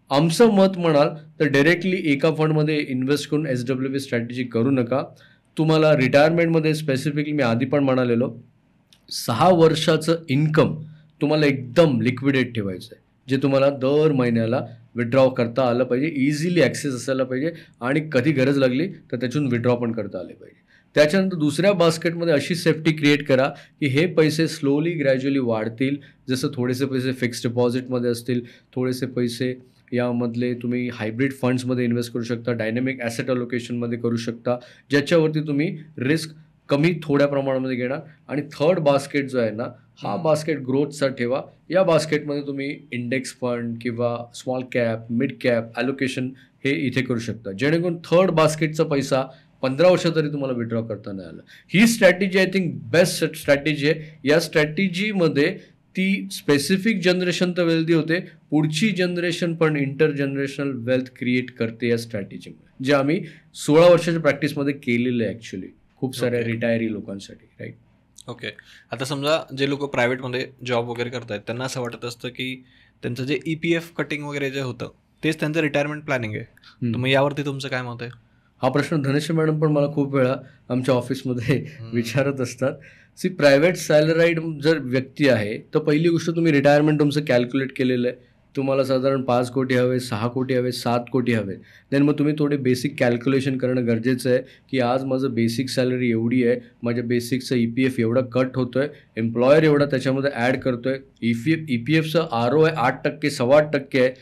आमचं मत म्हणाल तर डायरेक्टली एका फंडमध्ये इन्व्हेस्ट करून SWP स्ट्रॅटेजी करू नका. तुम्हाला रिटायरमेंटमध्ये स्पेसिफिकली मी आधी पण म्हणालेलो 6 वर्षाचं इन्कम तुम्हाला एकदम लिक्विडेट ठेवायचं आहे, जे तुम्हाला दर महिन्याला विथड्रॉ करता आलं पाहिजे, इझिली ॲक्सेस असायला पाहिजे आणि कधी गरज लागली तर त्यातून विथड्रॉ पण करता आले पाहिजे. त्याच्यानंतर दुसऱ्या बास्केटमध्ये अशी सेफ्टी क्रिएट करा की हे पैसे स्लोली ग्रॅज्युअली वाढतील. जसं थोडेसे पैसे फिक्स्ड डिपॉझिटमध्ये असतील, थोडेसे पैसे यामधले तुम्ही हायब्रिड फंड्समध्ये इन्व्हेस्ट करू शकता, डायनॅमिक ॲसेट अलोकेशनमध्ये करू शकता, ज्याच्यावरती तुम्ही रिस्क कमी थोड्या प्रमाणामध्ये घेणार. आणि थर्ड बास्केट जो आहे ना, हा बास्केट ग्रोथचा ठेवा. या बास्केटमध्ये तुम्ही इंडेक्स फंड किंवा small cap, mid cap allocation हे इथे करू शकता, जेणेकरून थर्ड बास्केटचा पैसा 15 वर्ष तरी तुम्हाला विथड्रॉ करता नाही आलं. ही strategy I think best strategy आहे. या स्ट्रॅटेजीमध्ये ती स्पेसिफिक जनरेशन तर वेल्दी होते, पुढची जनरेशन पण इंटरजनरेशनल वेल्थ क्रिएट करते या स्ट्रॅटेजीमुळे, जे आम्ही 16 वर्षाच्या प्रॅक्टिसमध्ये केलेलं आहे ॲक्च्युली खूप साऱ्या रिटायरी लोकांसाठी. राईट. ओके. आता समजा जे लोक प्रायव्हेटमध्ये जॉब वगैरे करतायत त्यांना असं वाटत असतं की त्यांचं जे EPF कटिंग वगैरे जे होतं तेच त्यांचं रिटायरमेंट प्लॅनिंग आहे. तर मग यावरती तुमचं काय मत आहे? हा प्रश्न धनश्री मॅडम पण मला खूप वेळा आमच्या ऑफिसमध्ये विचारत असतात. प्रायव्हेट सॅलराईड जर व्यक्ती आहे तर पहिली गोष्ट तुम्ही रिटायरमेंट तुमचं कॅल्क्युलेट केलेलं आहे. तुम्हाला साधारण 5 कोटी हवे, 6 कोटी हवे, 7 कोटी हवे. देन मग तुम्ही थोडे बेसिक कॅल्क्युलेशन करणं गरजेचं आहे की आज माझं बेसिक सॅलरी एवढी आहे, माझ्या बेसिकचं EPF एवढा कट होतो आहे, एम्प्लॉयर एवढा त्याच्यामध्ये ॲड करतो आहे, EPFचं ROI 8%, 8.25% आहे.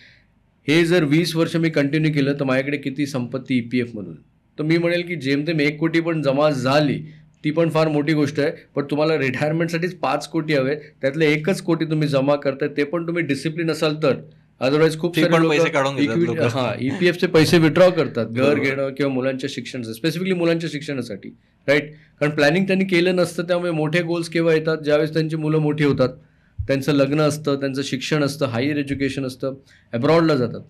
हे जर 20 वर्ष मी कंटिन्यू केलं तर माझ्याकडे किती संपत्ती EPFमधून? तर मी म्हणेल की जेमतेम 1 कोटी पण जमा झाली ती पण फार मोठी गोष्ट आहे. पण तुम्हाला रिटायरमेंटसाठीच 5 कोटी हवे, त्यातले 1च कोटी तुम्ही जमा करताय, ते पण तुम्ही डिसिप्लिन असाल तर. अदरवाईज खूप सारे EPFचे पैसे विथड्रॉ करतात घर घेणं किंवा मुलांच्या शिक्षणाचं, स्पेसिफिकली मुलांच्या शिक्षणासाठी. राईट. कारण प्लॅनिंग त्यांनी केलं नसतं, त्यामुळे मोठे गोल्स केव्हा येतात? ज्यावेळेस त्यांची मुलं मोठी होतात, त्यांचं लग्न असतं, त्यांचं शिक्षण असतं, हायर एज्युकेशन असतं, अब्रॉडला जातात.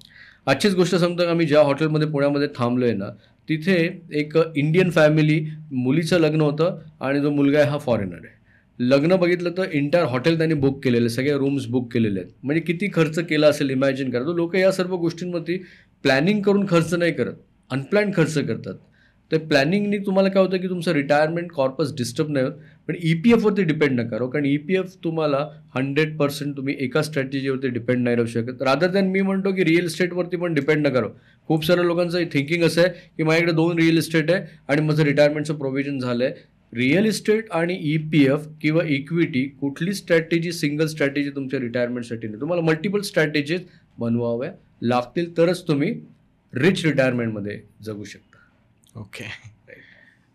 आजचीच गोष्ट सांगतो का, आम्ही ज्या हॉटेलमध्ये पुण्यामध्ये थांबलो आहे ना, तिथे एक इंडियन फॅमिली, मुलीचं लग्न होतं आणि जो मुलगा आहे हा फॉरेनर आहे. लग्न बघितलं तर इंटायर हॉटेल त्यांनी बुक केलेलं आहे, सगळे रूम्स बुक केलेले आहेत. म्हणजे किती खर्च केला असेल इमॅजिन करा. तो लोक या सर्व गोष्टींवरती प्लॅनिंग करून खर्च नाही करत, अनप्लॅन खर्च करतात. तर प्लॅनिंगनी तुम्हाला काय होतं की तुमचं रिटायरमेंट कॉर्पस डिस्टर्ब नाही होत. पण EPFवरती डिपेंड नका राहू, कारण EPF तुम्हाला 100% तुम्ही एका स्ट्रॅटेजीवरती डिपेंड नाही राहू शकत. रादर दॅन मी म्हणतो की रिअल इस्टेटवरती पण डिपेंड नका राहू. खूप साऱ्या लोकांचं थिंकिंग असं आहे की माझ्याकडे 2 रिअल इस्टेट आहे आणि माझं रिटायरमेंटचं प्रोव्हिजन झालं आहे. रिअल इस्टेट आणि EPF किंवा इक्विटी कुठली स्ट्रॅटेजी सिंगल स्ट्रॅटेजी तुमच्या रिटायरमेंटसाठी नाही. तुम्हाला मल्टिपल स्ट्रॅटेजीज बनवाव्या लागतील, तरच तुम्ही रिच रिटायरमेंटमध्ये जगू शकता. ओके.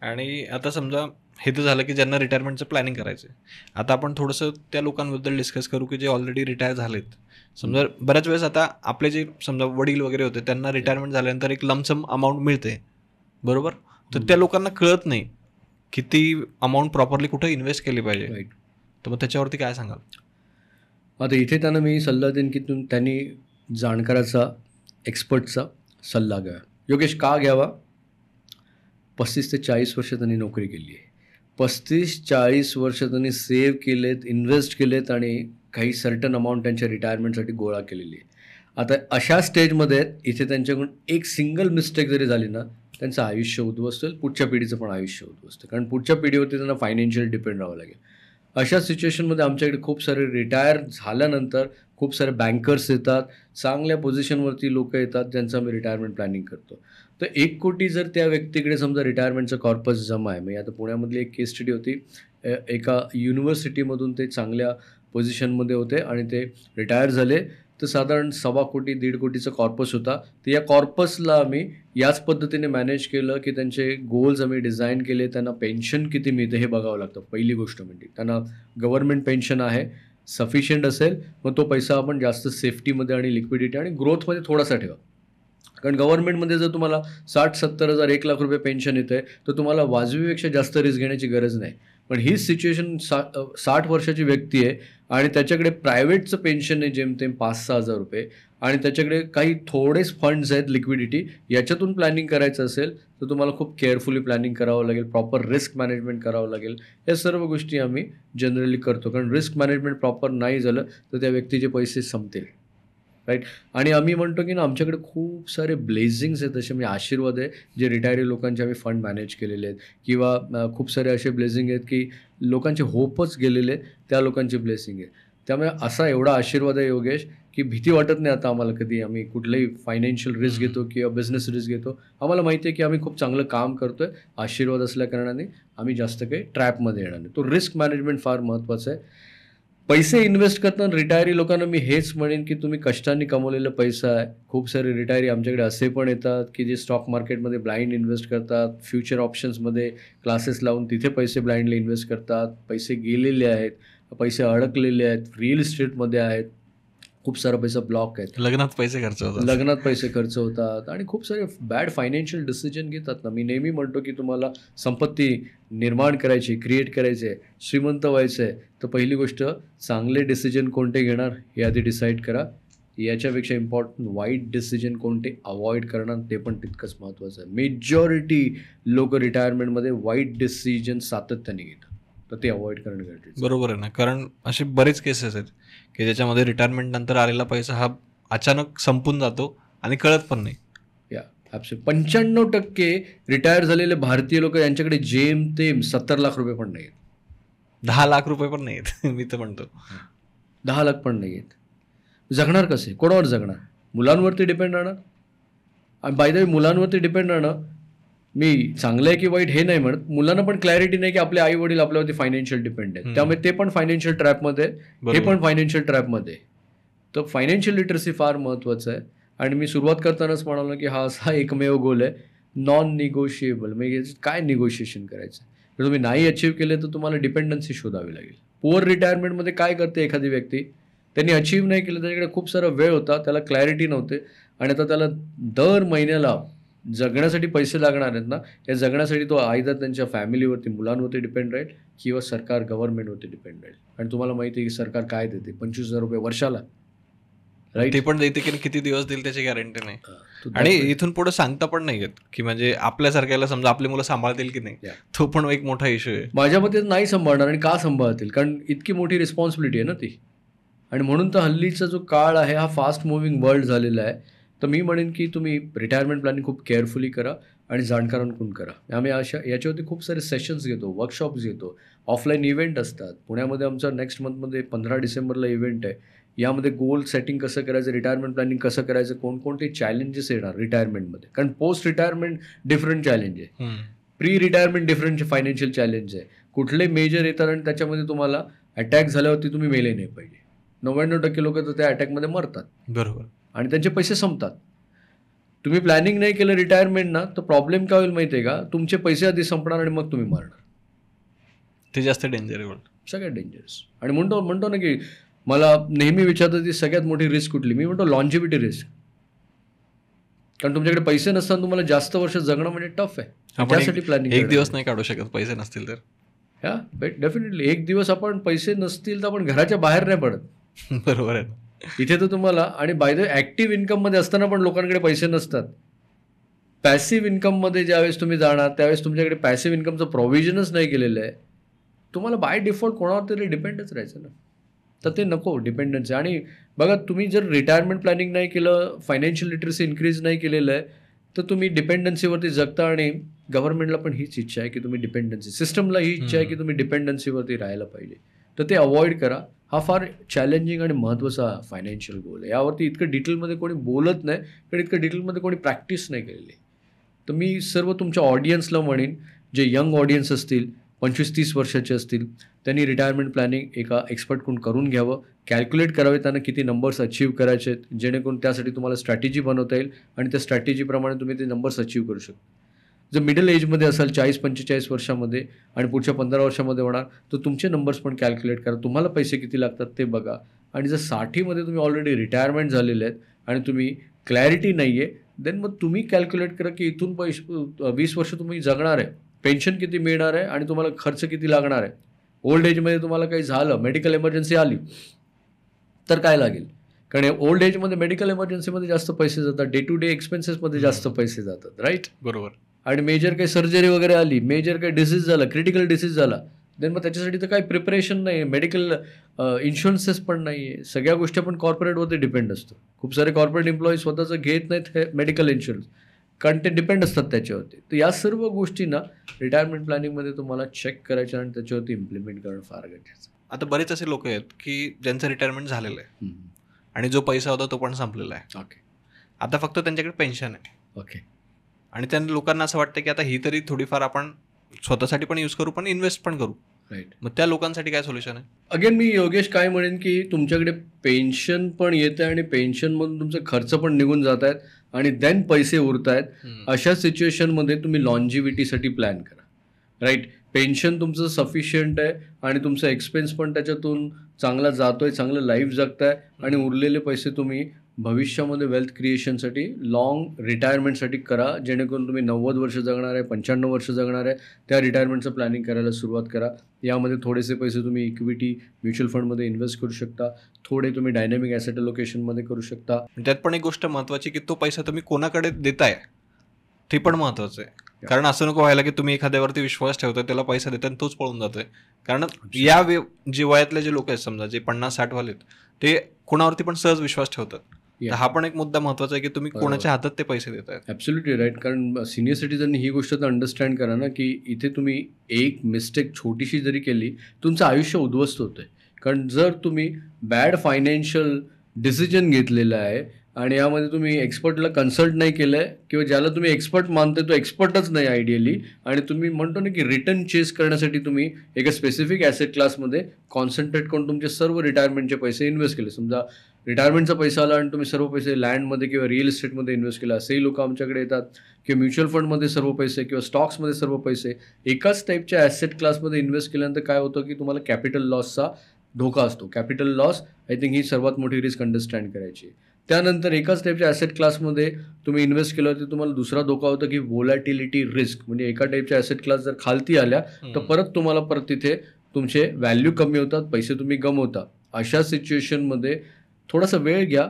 आणि आता समजा हे तर झालं की ज्यांना रिटायरमेंटचं प्लॅनिंग करायचं आहे. आता आपण थोडंसं त्या लोकांबद्दल डिस्कस करू की जे ऑलरेडी रिटायर झालेत. समजा बऱ्याच वेळेस आता आपले जे समजा वडील वगैरे होते त्यांना रिटायरमेंट झाल्यानंतर एक लमसम अमाऊंट मिळते, बरोबर? तर त्या लोकांना कळत नाही किती अमाऊंट प्रॉपरली कुठं इन्व्हेस्ट केली पाहिजे. राईट. तर मग त्याच्यावरती काय सांगाल? आता इथे त्यांना मी सल्ला देईन की त्यांनी जाणकाराचा, एक्सपर्टचा सल्ला घ्या. योगेश का घ्यावा? 35 ते 40 वर्ष त्यांनी नोकरी केली आहे. 35-40 वर्ष त्यांनी सेव्ह केलेत, इन्व्हेस्ट केलेत आणि काही सर्टन अमाऊंट त्यांच्या रिटायरमेंटसाठी गोळा केलेली आहे. आता अशा स्टेजमध्ये इथे त्यांच्याकडून एक सिंगल मिस्टेक जरी झाली ना, त्यांचं आयुष्य उद्ध्वस्त, पुढच्या पिढीचं पण आयुष्य उद्ध्वस्त, कारण पुढच्या पिढीवरती त्यांना फायनान्शियल डिपेंड राहावं लागेल. अशा सिच्युएशनमध्ये आमच्याकडे खूप सारे रिटायर झाल्यानंतर खूप सारे बँकर्स येतात, चांगल्या पोझिशनवरती लोक येतात ज्यांचं आम्ही रिटायरमेंट प्लॅनिंग करतो. तर 1 कोटी जर त्या व्यक्तीकडे समजा रिटायरमेंटचा कॉर्पस जमा आहे, म्हणजे आता पुण्यामधली एक केस स्टडी होती, एका युनिव्हर्सिटीमधून ते चांगल्या पोझिशनमध्ये होते आणि ते रिटायर झाले. तर साधारण 1.25 कोटी 1.5 कोटीचा कॉर्पस होता. तर या कॉर्पसला आम्ही याच पद्धतीने मॅनेज केलं की त्यांचे गोल्स आम्ही डिझाईन केले. त्यांना पेन्शन किती मिळते हे बघावं लागतं. पहिली गोष्ट म्हणजे त्यांना गव्हर्नमेंट पेन्शन आहे, सफिशियंट असेल, मग तो पैसा आपण जास्त सेफ्टीमध्ये आणि लिक्विडिटी आणि ग्रोथमध्ये थोडासा ठेवा. कारण गव्हर्नमेंटमध्ये जर तुम्हाला 60-70 हजार 1 लाख रुपये पेन्शन येतं आहे, तर तुम्हाला वाजवीपेक्षा जास्त रिस्क घेण्याची गरज नाही. पण हीच सिच्युएशन 60 वर्षाची व्यक्ती आहे आणि त्याच्याकडे प्रायव्हेटचं पेन्शन आहे जेमतेम 5-6 हजार रुपये आणि त्याच्याकडे काही थोडेच फंड्स आहेत लिक्विडिटी, याच्यातून प्लॅनिंग करायचं असेल तर तुम्हाला खूप केअरफुली प्लॅनिंग करावं लागेल, प्रॉपर रिस्क मॅनेजमेंट करावं लागेल. या सर्व गोष्टी आम्ही जनरली करतो, कारण रिस्क मॅनेजमेंट प्रॉपर नाही झालं तर त्या व्यक्तीचे पैसे संपतील, राईट. आणि आम्ही म्हणतो की ना, आमच्याकडे खूप सारे ब्लेझिंग्स आहेत, असे म्हणजे आशीर्वाद आहे जे रिटायरी लोकांचे आम्ही फंड मॅनेज केलेले आहेत, किंवा खूप सारे असे ब्लेझिंग आहेत की लोकांचे होपच गेलेले त्या लोकांची ब्लेसिंग आहे. त्यामुळे असा एवढा आशीर्वाद आहे योगेश की भीती वाटत नाही आता आम्हाला कधी आम्ही कुठलंही फायनान्शियल रिस्क घेतो किंवा बिझनेस रिस्क घेतो. आम्हाला माहिती आहे की आम्ही खूप चांगलं काम करतोय. आशीर्वाद असल्याकारणाने आम्ही जास्त काही ट्रॅपमध्ये येणार नाही. तो रिस्क मॅनेजमेंट फार महत्त्वाचं आहे. पैसे इन्व्हेस्ट करताना रिटायरी लोकांना मी हेच म्हणेन की तुम्ही कष्टाने कमवलेला पैसा आहे. खूप सारे रिटायरी आमच्याकडे असे पण येतात की जे स्टॉक मार्केटमध्ये ब्लाइंड इन्व्हेस्ट करतात, फ्युचर ऑप्शन्समध्ये क्लासेस लावून तिथे पैसे ब्लाइंडली इन्व्हेस्ट करतात. पैसे गेलेले आहेत, पैसे अडकलेले आहेत, रिअल इस्टेटमध्ये आहेत, खूप सारा पैसा ब्लॉक आहेत, लग्नात पैसे खर्च होतात आणि खूप सारे बॅड फायनान्शियल डिसिजन घेतात ना. मी नेहमी म्हणतो की तुम्हाला संपत्ती निर्माण करायची, क्रिएट करायची आहे, श्रीमंत व्हायचं आहे, तर पहिली गोष्ट चांगले डिसिजन कोणते घेणार हे आधी डिसाईड करा. याच्यापेक्षा इम्पॉर्टंट वाईट डिसिजन कोणते अवॉइड करणार ते पण तितकंच महत्त्वाचं आहे. मेजॉरिटी लोक रिटायरमेंटमध्ये वाईट डिसिजन सातत्याने घेतात, तर ते अवॉइड करणं गरजेचं. बरोबर आहे ना, कारण असे बरेच केसेस आहेत की ज्याच्यामध्ये रिटायरमेंट नंतर आलेला पैसा हा अचानक संपून जातो आणि कळत पण नाही. या ॲब्सोल्युट 95% रिटायर झालेले भारतीय लोक यांच्याकडे जेमतेम 70 लाख रुपये पण नाही आहेत, 10 लाख रुपये पण नाही आहेत. मी तर म्हणतो 10 लाख पण नाही आहेत. जगणार कसे? कोणावर जगणार? मुलांवरती डिपेंड राहणार. आणि बाय द वे मुलांवरती डिपेंड राहणं मी चांगलं आहे की वाईट हे नाही म्हणत. मुलांना पण क्लॅरिटी नाही की आपले आई वडील आपल्यावरती फायनान्शियल डिपेंड आहेत, त्यामुळे ते पण फायनान्शियल ट्रॅपमध्ये, हे पण फायनान्शियल ट्रॅपमध्ये. तर फायनान्शियल लिटरसी फार महत्त्वाचं आहे. आणि मी सुरुवात करतानाच म्हणालो की हा असा एकमेव गोल आहे, नॉन निगोशिएबल. म्हणजे काय निगोशिएशन करायचं? जर तुम्ही नाही अचीव्ह केले तर तुम्हाला डिपेंडन्सी शोधावी लागेल. पुअर रिटायरमेंटमध्ये काय करते एखादी व्यक्ती, त्यांनी अचीव्ह नाही केलं, त्याच्याकडे खूप सारा वेळ होता, त्याला क्लॅरिटी नव्हते आणि आता त्याला दर महिन्याला जगण्यासाठी पैसे लागणार आहेत ना, या जगण्यासाठी तो आयदर त्यांच्या फॅमिलीवरती, मुलांवरती डिपेंड राहील किंवा सरकार गव्हर्नमेंटवरती डिपेंड राहील. आणि तुम्हाला माहिती आहे की सरकार काय देते, 25,000 रुपये वर्षाला, राईट. ते पण देते की किती दिवस देईल त्याची गॅरंटी नाही. आणि इथून पुढे सांगता पण नाही येत की म्हणजे आपल्यासारख्याला समजा आपली मुलं सांभाळतील की नाही, तो पण एक मोठा इश्यू आहे. माझ्या मते नाही सांभाळणार. आणि का सांभाळतील? कारण इतकी मोठी रिस्पॉन्सिबिलिटी आहे ना ती. आणि म्हणून तर हल्लीचा जो काळ आहे हा फास्ट मुव्हिंग वर्ल्ड झालेला आहे. तर मी म्हणेन की तुम्ही रिटायरमेंट प्लॅनिंग खूप केअरफुली करा आणि जाणकारांकडून करा. आम्ही याच्यावरती खूप सारे सेशन्स घेतो, वर्कशॉप्स घेतो, ऑफलाईन इव्हेंट असतात. पुण्यामध्ये आमचा नेक्स्ट मंथमध्ये 15 डिसेंबरला इव्हेंट आहे. यामध्ये गोल सेटिंग कसं करायचं, रिटायरमेंट प्लॅनिंग कसं करायचं, कोणकोणते चॅलेंजेस येणार रिटायरमेंटमध्ये, कारण पोस्ट रिटायरमेंट डिफरंट चॅलेंज आहे, pre retirement different financial challenge आहे, कुठले मेजर येतात आणि त्याच्यामध्ये तुम्हाला अटॅक झाल्यावरती तुम्ही मेले नाही पाहिजे. 99% लोक तर त्या अटॅकमध्ये मरतात, बरोबर, आणि त्यांचे पैसे संपतात. तुम्ही प्लॅनिंग नाही केलं रिटायरमेंट ना, तर प्रॉब्लेम काय होईल माहिती आहे का, तुमचे पैसे आधी संपणार आणि मग तुम्ही मरणार. ते जास्त डेंजरेबल, सगळ्यात डेंजरस. आणि म्हणतो ना की मला नेहमी विचारतात ती सगळ्यात मोठी रिस्क कुठली, मी म्हणतो लॉन्जिव्हिटी रिस्क. कारण तुमच्याकडे पैसे नसताना तुम्हाला जास्त वर्ष जगणं म्हणजे टफ आहे. त्यासाठी प्लॅनिंग एक दिवस नाही काढू शकत पैसे नसतील तर. हा डेफिनेटली एक दिवस आपण पैसे नसतील तर आपण घराच्या बाहेर नाही पडत. बरोबर आहे. इथे तर तुम्हाला, आणि बाय द वे ॲक्टिव्ह इन्कममध्ये असताना पण लोकांकडे पैसे नसतात. पॅसिव्ह इन्कममध्ये ज्यावेळेस तुम्ही जाणार त्यावेळेस तुमच्याकडे पॅसिव्ह इन्कमचं प्रोव्हिजनच नाही केलेलं आहे, तुम्हाला बाय डिफॉल्ट कोणावर तरी डिपेंडच राहायचं ना. तर ते नको डिपेंडन्सी. आणि बघा, तुम्ही जर रिटायरमेंट प्लॅनिंग नाही केलं, फायनान्शियल लिटरसी इन्क्रीज नाही केलेलं आहे, तर तुम्ही डिपेंडन्सीवरती जगता. आणि गव्हर्नमेंटला पण हीच इच्छा आहे की तुम्ही डिपेंडन्सी, सिस्टमला ही इच्छा आहे की तुम्ही डिपेंडन्सीवरती राहायला पाहिजे. तर ते अवॉइड करा. हा फार चॅलेंजिंग आणि महत्त्वाचा फायनान्शियल गोल आहे. यावरती इतकं डिटेलमध्ये कोणी बोलत नाही, कारण इतकं डिटेलमध्ये कोणी प्रॅक्टिस नाही केलेली. तर मी सर्व तुमच्या ऑडियन्सला म्हणेन, जे यंग ऑडियन्स असतील, 25-30 वर्षाचे असतील, त्यांनी रिटायरमेंट प्लॅनिंग एका एक्सपर्टकडून करून घ्यावं. कॅल्क्युलेट करावे त्यांना किती नंबर्स अचीव्ह करायचे आहेत, जेणेकरून त्यासाठी तुम्हाला स्ट्रॅटेजी बनवता येईल आणि त्या स्ट्रॅटेजीप्रमाणे तुम्ही ते नंबर्स अचीव्ह करू शकता. जर मिडल एजमध्ये असाल 40-45 वर्षामध्ये आणि पुढच्या 15 वर्षामध्ये होणार, तर तुमचे नंबर्स पण कॅल्क्युलेट करा, तुम्हाला पैसे किती लागतात ते बघा. आणि जर 60मध्ये तुम्ही ऑलरेडी रिटायरमेंट झालेले आहेत आणि तुम्ही क्लॅरिटी नाही आहे, देन मग तुम्ही कॅल्क्युलेट करा की इथून 20 वर्ष तुम्ही जगणार आहे, पेन्शन किती मिळणार आहे आणि तुम्हाला खर्च किती लागणार आहे. ओल्ड एजमध्ये तुम्हाला काही झालं, मेडिकल इमर्जन्सी आली तर काय लागेल. कारण ओल्ड एजमध्ये मेडिकल इमर्जन्सीमध्ये जास्त पैसे जातात, डे टू डे एक्सपेन्सेसमध्ये जास्त पैसे जातात, राईट. बरोबर. आणि मेजर काही सर्जरी वगैरे आली, मेजर काही डिसीज झाला, क्रिटिकल डिसीज झाला, देन मग त्याच्यासाठी तर काही प्रिपरेशन नाही आहे, मेडिकल इन्शुरन्सेस पण नाही आहे. सगळ्या गोष्टी आपण कॉर्पोरेटवरती डिपेंड असतो. खूप सारे कॉर्पोरेट एम्प्लॉई स्वतःचं घेत नाहीत हे मेडिकल इन्शुरन्स, कारण ते डिपेंड असतात त्याच्यावरती. तर या सर्व गोष्टींना रिटायरमेंट प्लॅनिंगमध्ये तुम्हाला चेक करायच्या आणि त्याच्यावरती इम्प्लिमेंट करणं फार गरजेचं. आता बरेच असे लोक आहेत की ज्यांचं रिटायरमेंट झालेलं आहे आणि जो पैसा होता तो पण संपलेला आहे. ओके. आता फक्त त्यांच्याकडे पेन्शन आहे. ओके. आणि त्या लोकांना असं वाटतं की आता ही तरी थोडीफार आपण स्वतःसाठी पण यूज करू, पण इन्व्हेस्ट पण करू. राईट. मग त्या लोकांसाठी काय सोल्युशन आहे? अगेन मी योगेश काय म्हणेन की तुमच्याकडे पेन्शन पण येतं आणि पेन्शनमधून तुमचे खर्च पण निघून जात आहेत आणि देन पैसे उरत आहेत. अशा सिच्युएशनमध्ये तुम्ही लॉन्जिव्हिटीसाठी प्लॅन करा. राईट. पेन्शन तुमचं सफिशियंट आहे आणि तुमचा एक्सपेन्स पण त्याच्यातून चांगला जातोय, चांगलं लाईफ जगताय आणि उरलेले पैसे तुम्ही भविष्यामध्ये वेल्थ क्रिएशनसाठी, लॉंग रिटायरमेंटसाठी करा, जेणेकरून तुम्ही 90 वर्ष जगणार आहे, 95 वर्ष जगणार आहे, त्या रिटायरमेंटचं प्लॅनिंग करायला सुरुवात करा. यामध्ये थोडेसे पैसे तुम्ही इक्विटी म्युच्युअल फंडमध्ये इन्व्हेस्ट करू शकता, थोडे तुम्ही डायनॅमिक ॲसेट लोकेशनमध्ये करू शकता. त्यात पण एक गोष्ट महत्त्वाची की तो पैसा तुम्ही कोणाकडे देताय ते पण महत्त्वाचं आहे. कारण असं नको व्हायला की तुम्ही एखाद्यावरती विश्वास ठेवताय, त्याला पैसा देताय आणि तोच पळून जातोय. कारण या जे वयातले जे लोक आहेत, समजा जे 50-60 वाले, ते कोणावरती पण सहज विश्वास ठेवतात. तर हा पण एक मुद्दा महत्त्वाचा आहे की तुम्ही कोणाच्या हातात ते पैसे देताय. Absolutely right. कारण सिनियर सिटीजननी ही गोष्ट तर अंडरस्टँड करा ना की इथे तुम्ही एक मिस्टेक छोटीशी जरी केली, तुमचं आयुष्य उद्ध्वस्त होतं आहे. कारण जर तुम्ही बॅड फायनान्शियल डिसिजन घेतलेलं आहे आणि यामध्ये तुम्ही एक्सपर्टला कन्सल्ट नाही केलं आहे किंवा ज्याला तुम्ही एक्सपर्ट मानताय तो एक्सपर्टच नाही आयडियली, आणि तुम्ही म्हणतो ना की रिटर्न चेस करण्यासाठी तुम्ही एका स्पेसिफिक ॲसेट क्लासमध्ये कॉन्सन्ट्रेट करून तुमचे सर्व रिटायरमेंटचे पैसे इन्व्हेस्ट केले. समजा रिटायरमेंटचा पैसा आला आणि तुम्ही सर्व पैसे लँडमध्ये किंवा रिअल इस्टेटमध्ये इन्व्हेस्ट केला, असेही लोक आमच्याकडे येतात. किंवा म्युच्युअल फंडमध्ये सर्व पैसे किंवा स्टॉक्समध्ये सर्व पैसे एकाच टाईपच्या ॲसेट क्लासमध्ये इन्व्हेस्ट केल्यानंतर काय होतं की तुम्हाला कॅपिटल लॉसचा धोका असतो. Capital loss I think he सर्वात मोठी रिस्क अंडरस्टँड करायची. त्यानंतर एकाच टाईपच्या ॲसेट क्लासमध्ये तुम्ही इन्व्हेस्ट केलं तर तुम्हाला दुसरा धोका होता की व्होलॅटिलिटी रिस्क, म्हणजे एका टाईपच्या ॲसेट क्लास जर खालती आल्या तर परत तिथे तुमचे व्हॅल्यू कमी होतात, पैसे तुम्ही गमवता. अशा सिच्युएशनमध्ये थोडासा वेळ घ्या.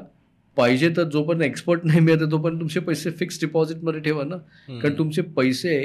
पाहिजे तर जोपर्यंत एक्सपर्ट नाही मिळत तोपर्यंत तुमचे पैसे फिक्स डिपॉझिटमध्ये ठेवा ना. कारण तुमचे पैसे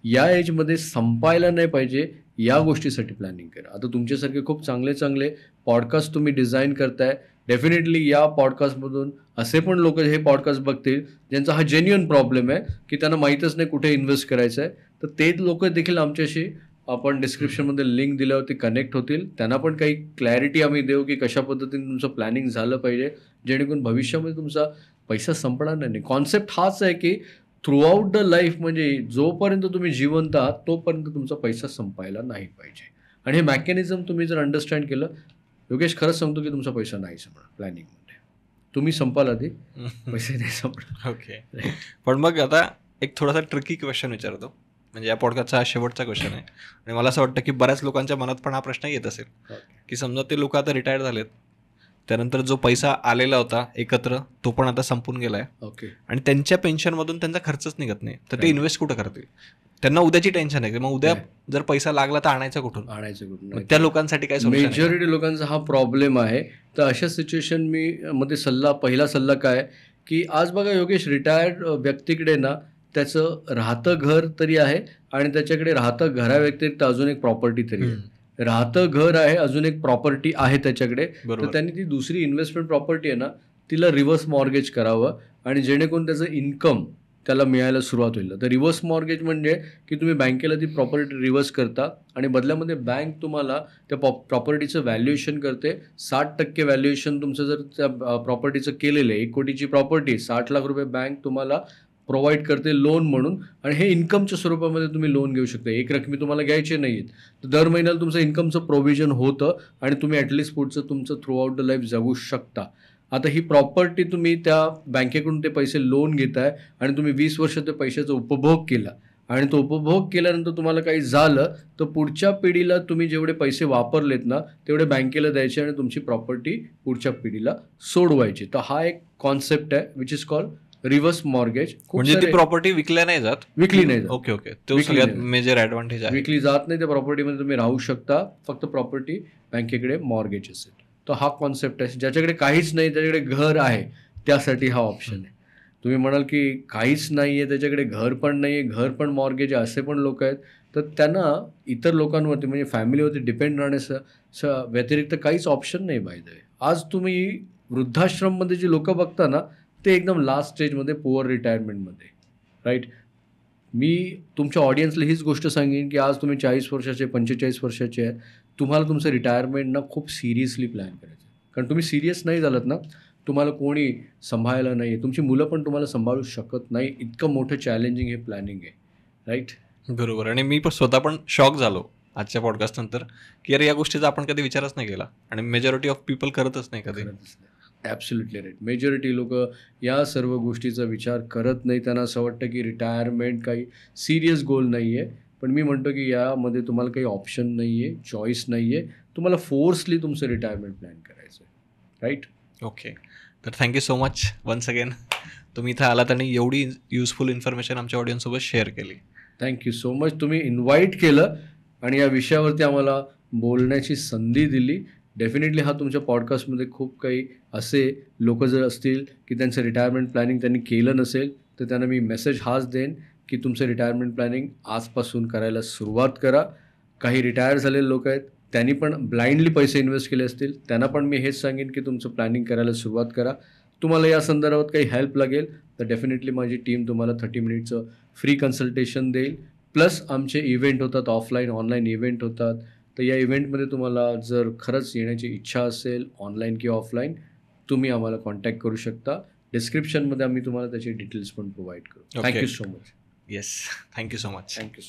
या एजमध्ये संपायला नाही पाहिजे, या गोष्टीसाठी प्लॅनिंग करा. आता तुमच्यासारखे खूप चांगले चांगले पॉडकास्ट तुम्ही डिझाईन करताय. डेफिनेटली या पॉडकास्टमधून असे पण लोक हे पॉडकास्ट बघतील ज्यांचा हा जेन्युइन प्रॉब्लेम आहे की त्यांना माहीतच नाही कुठे इन्व्हेस्ट करायचं आहे. तर ते लोक देखील आमच्याशी आपण डिस्क्रिप्शनमध्ये लिंक दिल्यावरती कनेक्ट होतील. त्यांना पण काही क्लॅरिटी आम्ही देऊ की कशा पद्धतीने तुमचं प्लॅनिंग झालं पाहिजे, जेणेकरून भविष्यामध्ये तुमचा पैसा संपणार नाही. कॉन्सेप्ट हाच आहे की थ्रू आउट द लाईफ, म्हणजे जोपर्यंत तुम्ही जिवंत आहात तोपर्यंत तुमचा पैसा संपायला नाही पाहिजे. आणि हे मॅकॅनिझम तुम्ही जर अंडरस्टँड केलं, योगेश खरंच सांगतो की तुमचा पैसा नाही संपणार प्लॅनिंगमध्ये. तुम्ही संपाल आधी, पैसे नाही संपणार. ओके. पण मग आता एक थोडासा ट्रिकी क्वेश्चन विचारतो, म्हणजे या पॉडकास्टचा हा शेवटचा क्वेश्चन आहे आणि मला असं वाटतं की बऱ्याच लोकांच्या मनात पण हा प्रश्न येत असेल की समजा ते लोक आता रिटायर झालेत, त्यानंतर जो पैसा आलेला होता एकत्र तो पण आता संपून गेलाय. ओके. आणि त्यांच्या पेन्शनमधून त्यांचा खर्चच निघत नाही, तर ते इन्व्हेस्ट कुठं करतील? त्यांना उद्याची टेन्शन आहे की मग उद्या जर पैसा लागला तर आणायचं कुठून? त्या लोकांसाठी काय सोल्युशन? मेजॉरिटी लोकांचा हा प्रॉब्लेम आहे. तर अशा सिच्युएशन पहिला सल्ला काय की आज बघा योगेश, रिटायर्ड व्यक्तीकडे ना त्याचं राहतं घर तरी आहे आणि त्याच्याकडे राहतं घराव्यतिरिक्त अजून एक प्रॉपर्टी तरी आहे. राहतं घर आहे, अजून एक प्रॉपर्टी आहे त्याच्याकडे, तर त्यांनी ती दुसरी इन्व्हेस्टमेंट प्रॉपर्टी आहे ना, तिला रिव्हर्स मॉर्गेज करावं आणि जेणेकरून त्याचं इन्कम त्याला मिळायला सुरुवात होईल. तर रिव्हर्स मॉर्गेज म्हणजे की तुम्ही बँकेला ती प्रॉपर्टी रिव्हर्स करता आणि बदल्यामध्ये बँक तुम्हाला त्या प्रॉपर्टीचं व्हॅल्युएशन करते. 60% व्हॅल्युएशन तुमचं जर त्या प्रॉपर्टीचं केलेलं आहे, 1 कोटीची प्रॉपर्टी, 60 लाख रुपये बँक तुम्हाला प्रोव्हाइड करते लोन म्हणून आणि हे इन्कमच्या स्वरूपामध्ये तुम्ही लोन घेऊ शकता. एक रकमी तुम्हाला घ्यायचे नाही आहेत. तर दर महिन्याला तुमचं इन्कमचं प्रोव्हिजन होतं आणि तुम्ही ॲटलिस्ट पुढचं तुमचं थ्रू आउट द लाईफ जगू शकता. आता ही प्रॉपर्टी तुम्ही त्या बँकेकडून ते पैसे लोन घेताय आणि तुम्ही 20 वर्ष त्या पैशाचा उपभोग केला आणि तो उपभोग केल्यानंतर तुम्हाला काही झालं तर पुढच्या पिढीला तुम्ही जेवढे पैसे वापरलेत ना तेवढे बँकेला द्यायचे आणि तुमची प्रॉपर्टी पुढच्या पिढीला सोडवायची. तर हा एक कॉन्सेप्ट आहे which is called reverse mortgage. म्हणजे ती प्रॉपर्टी विकल्या नाही जात. विकली नाही जात. ओके ओके, तो सगळ्यात मेजर ऍडव्हान्टेज आहे. विकली जात नाही, त्या प्रॉपर्टीमध्ये तुम्ही राहू शकता, फक्त प्रॉपर्टी बँकेकडे मॉर्गेज असेल. तर हा कॉन्सेप्ट आहे. ज्याच्याकडे काहीच नाही त्याच्याकडे घर आहे त्यासाठी हा ऑप्शन आहे. तुम्ही म्हणाल की काहीच नाही आहे त्याच्याकडे घर पण नाही आहे, घर पण मॉर्गेज आहे, असे पण लोक आहेत, तर त्यांना इतर लोकांवरती म्हणजे फॅमिलीवरती डिपेंड राहण्याचं व्यतिरिक्त काहीच ऑप्शन नाही. बाय द वे, आज तुम्ही वृद्धाश्रममध्ये जी लोक बघता ना ते एकदम लास्ट स्टेजमध्ये पुअर रिटायरमेंटमध्ये, राईट. मी तुमच्या ऑडियन्सला हीच गोष्ट सांगेन की आज तुम्ही 40 वर्षाचे 45 वर्षाचे आहे, तुम्हाला तुमचं रिटायरमेंट ना खूप सिरियसली प्लॅन करायचं. कारण तुम्ही सिरियस नाही झालात ना, तुम्हाला कोणी सांभाळायला नाही आहे, तुमची मुलं पण तुम्हाला सांभाळू शकत नाही. इतकं मोठं चॅलेंजिंग हे प्लॅनिंग आहे, राईट. बरोबर. आणि मी पण स्वतः पण शॉक झालो आजच्या पॉडकास्ट नंतर की अरे या गोष्टीचा आपण कधी विचारच नाही केला आणि मेजॉरिटी ऑफ पीपल करतच नाही कधी. Absolutely right. मेजॉरिटी लोक या सर्व गोष्टीचा विचार करत नाही. त्यांना असं वाटतं की रिटायरमेंट काही सिरियस गोल नाही आहे. पण मी म्हणतो की यामध्ये तुम्हाला काही ऑप्शन नाही आहे, चॉईस नाही आहे. तुम्हाला फोर्सली तुमचं रिटायरमेंट प्लॅन करायचं आहे, राईट. ओके, तर thank you so much once again. तुम्ही इथं आलात आणि एवढी युजफुल इन्फॉर्मेशन आमच्या ऑडियन्ससोबत शेअर केली. Thank you so much. तुम्ही इन्व्हाइट केलं आणि या विषयावरती आम्हाला बोलण्याची संधी दिली. डेफिनेटली हा तुमच्या पॉडकास्टमध्ये खूप काही असे लोक जर असतील की त्यांचं रिटायरमेंट प्लॅनिंग त्यांनी केलं नसेल तर त्यांना मी मेसेज हाच देईन की तुमचं रिटायरमेंट प्लॅनिंग आजपासून करायला सुरुवात करा. काही रिटायर झालेले लोक आहेत त्यांनी पण ब्लाइंडली पैसे इन्व्हेस्ट केले असतील, त्यांना पण मी हेच सांगेन की तुमचं प्लॅनिंग करायला सुरुवात करा. तुम्हाला या संदर्भात काही हेल्प लागेल तर डेफिनेटली माझी टीम तुम्हाला 30 मिनिटचं फ्री कन्सल्टेशन देईल. प्लस आमचे इव्हेंट होतात, ऑफलाईन ऑनलाईन इव्हेंट होतात. तर या इव्हेंटमध्ये तुम्हाला जर खरंच येण्याची इच्छा असेल ऑनलाईन किंवा ऑफलाईन, तुम्ही आम्हाला कॉन्टॅक्ट करू शकता. डिस्क्रिप्शनमध्ये आम्ही तुम्हाला त्याचे डिटेल्स पण प्रोव्हाइड करू. Thank you so much. Yes, thank you so much. Thank you so much.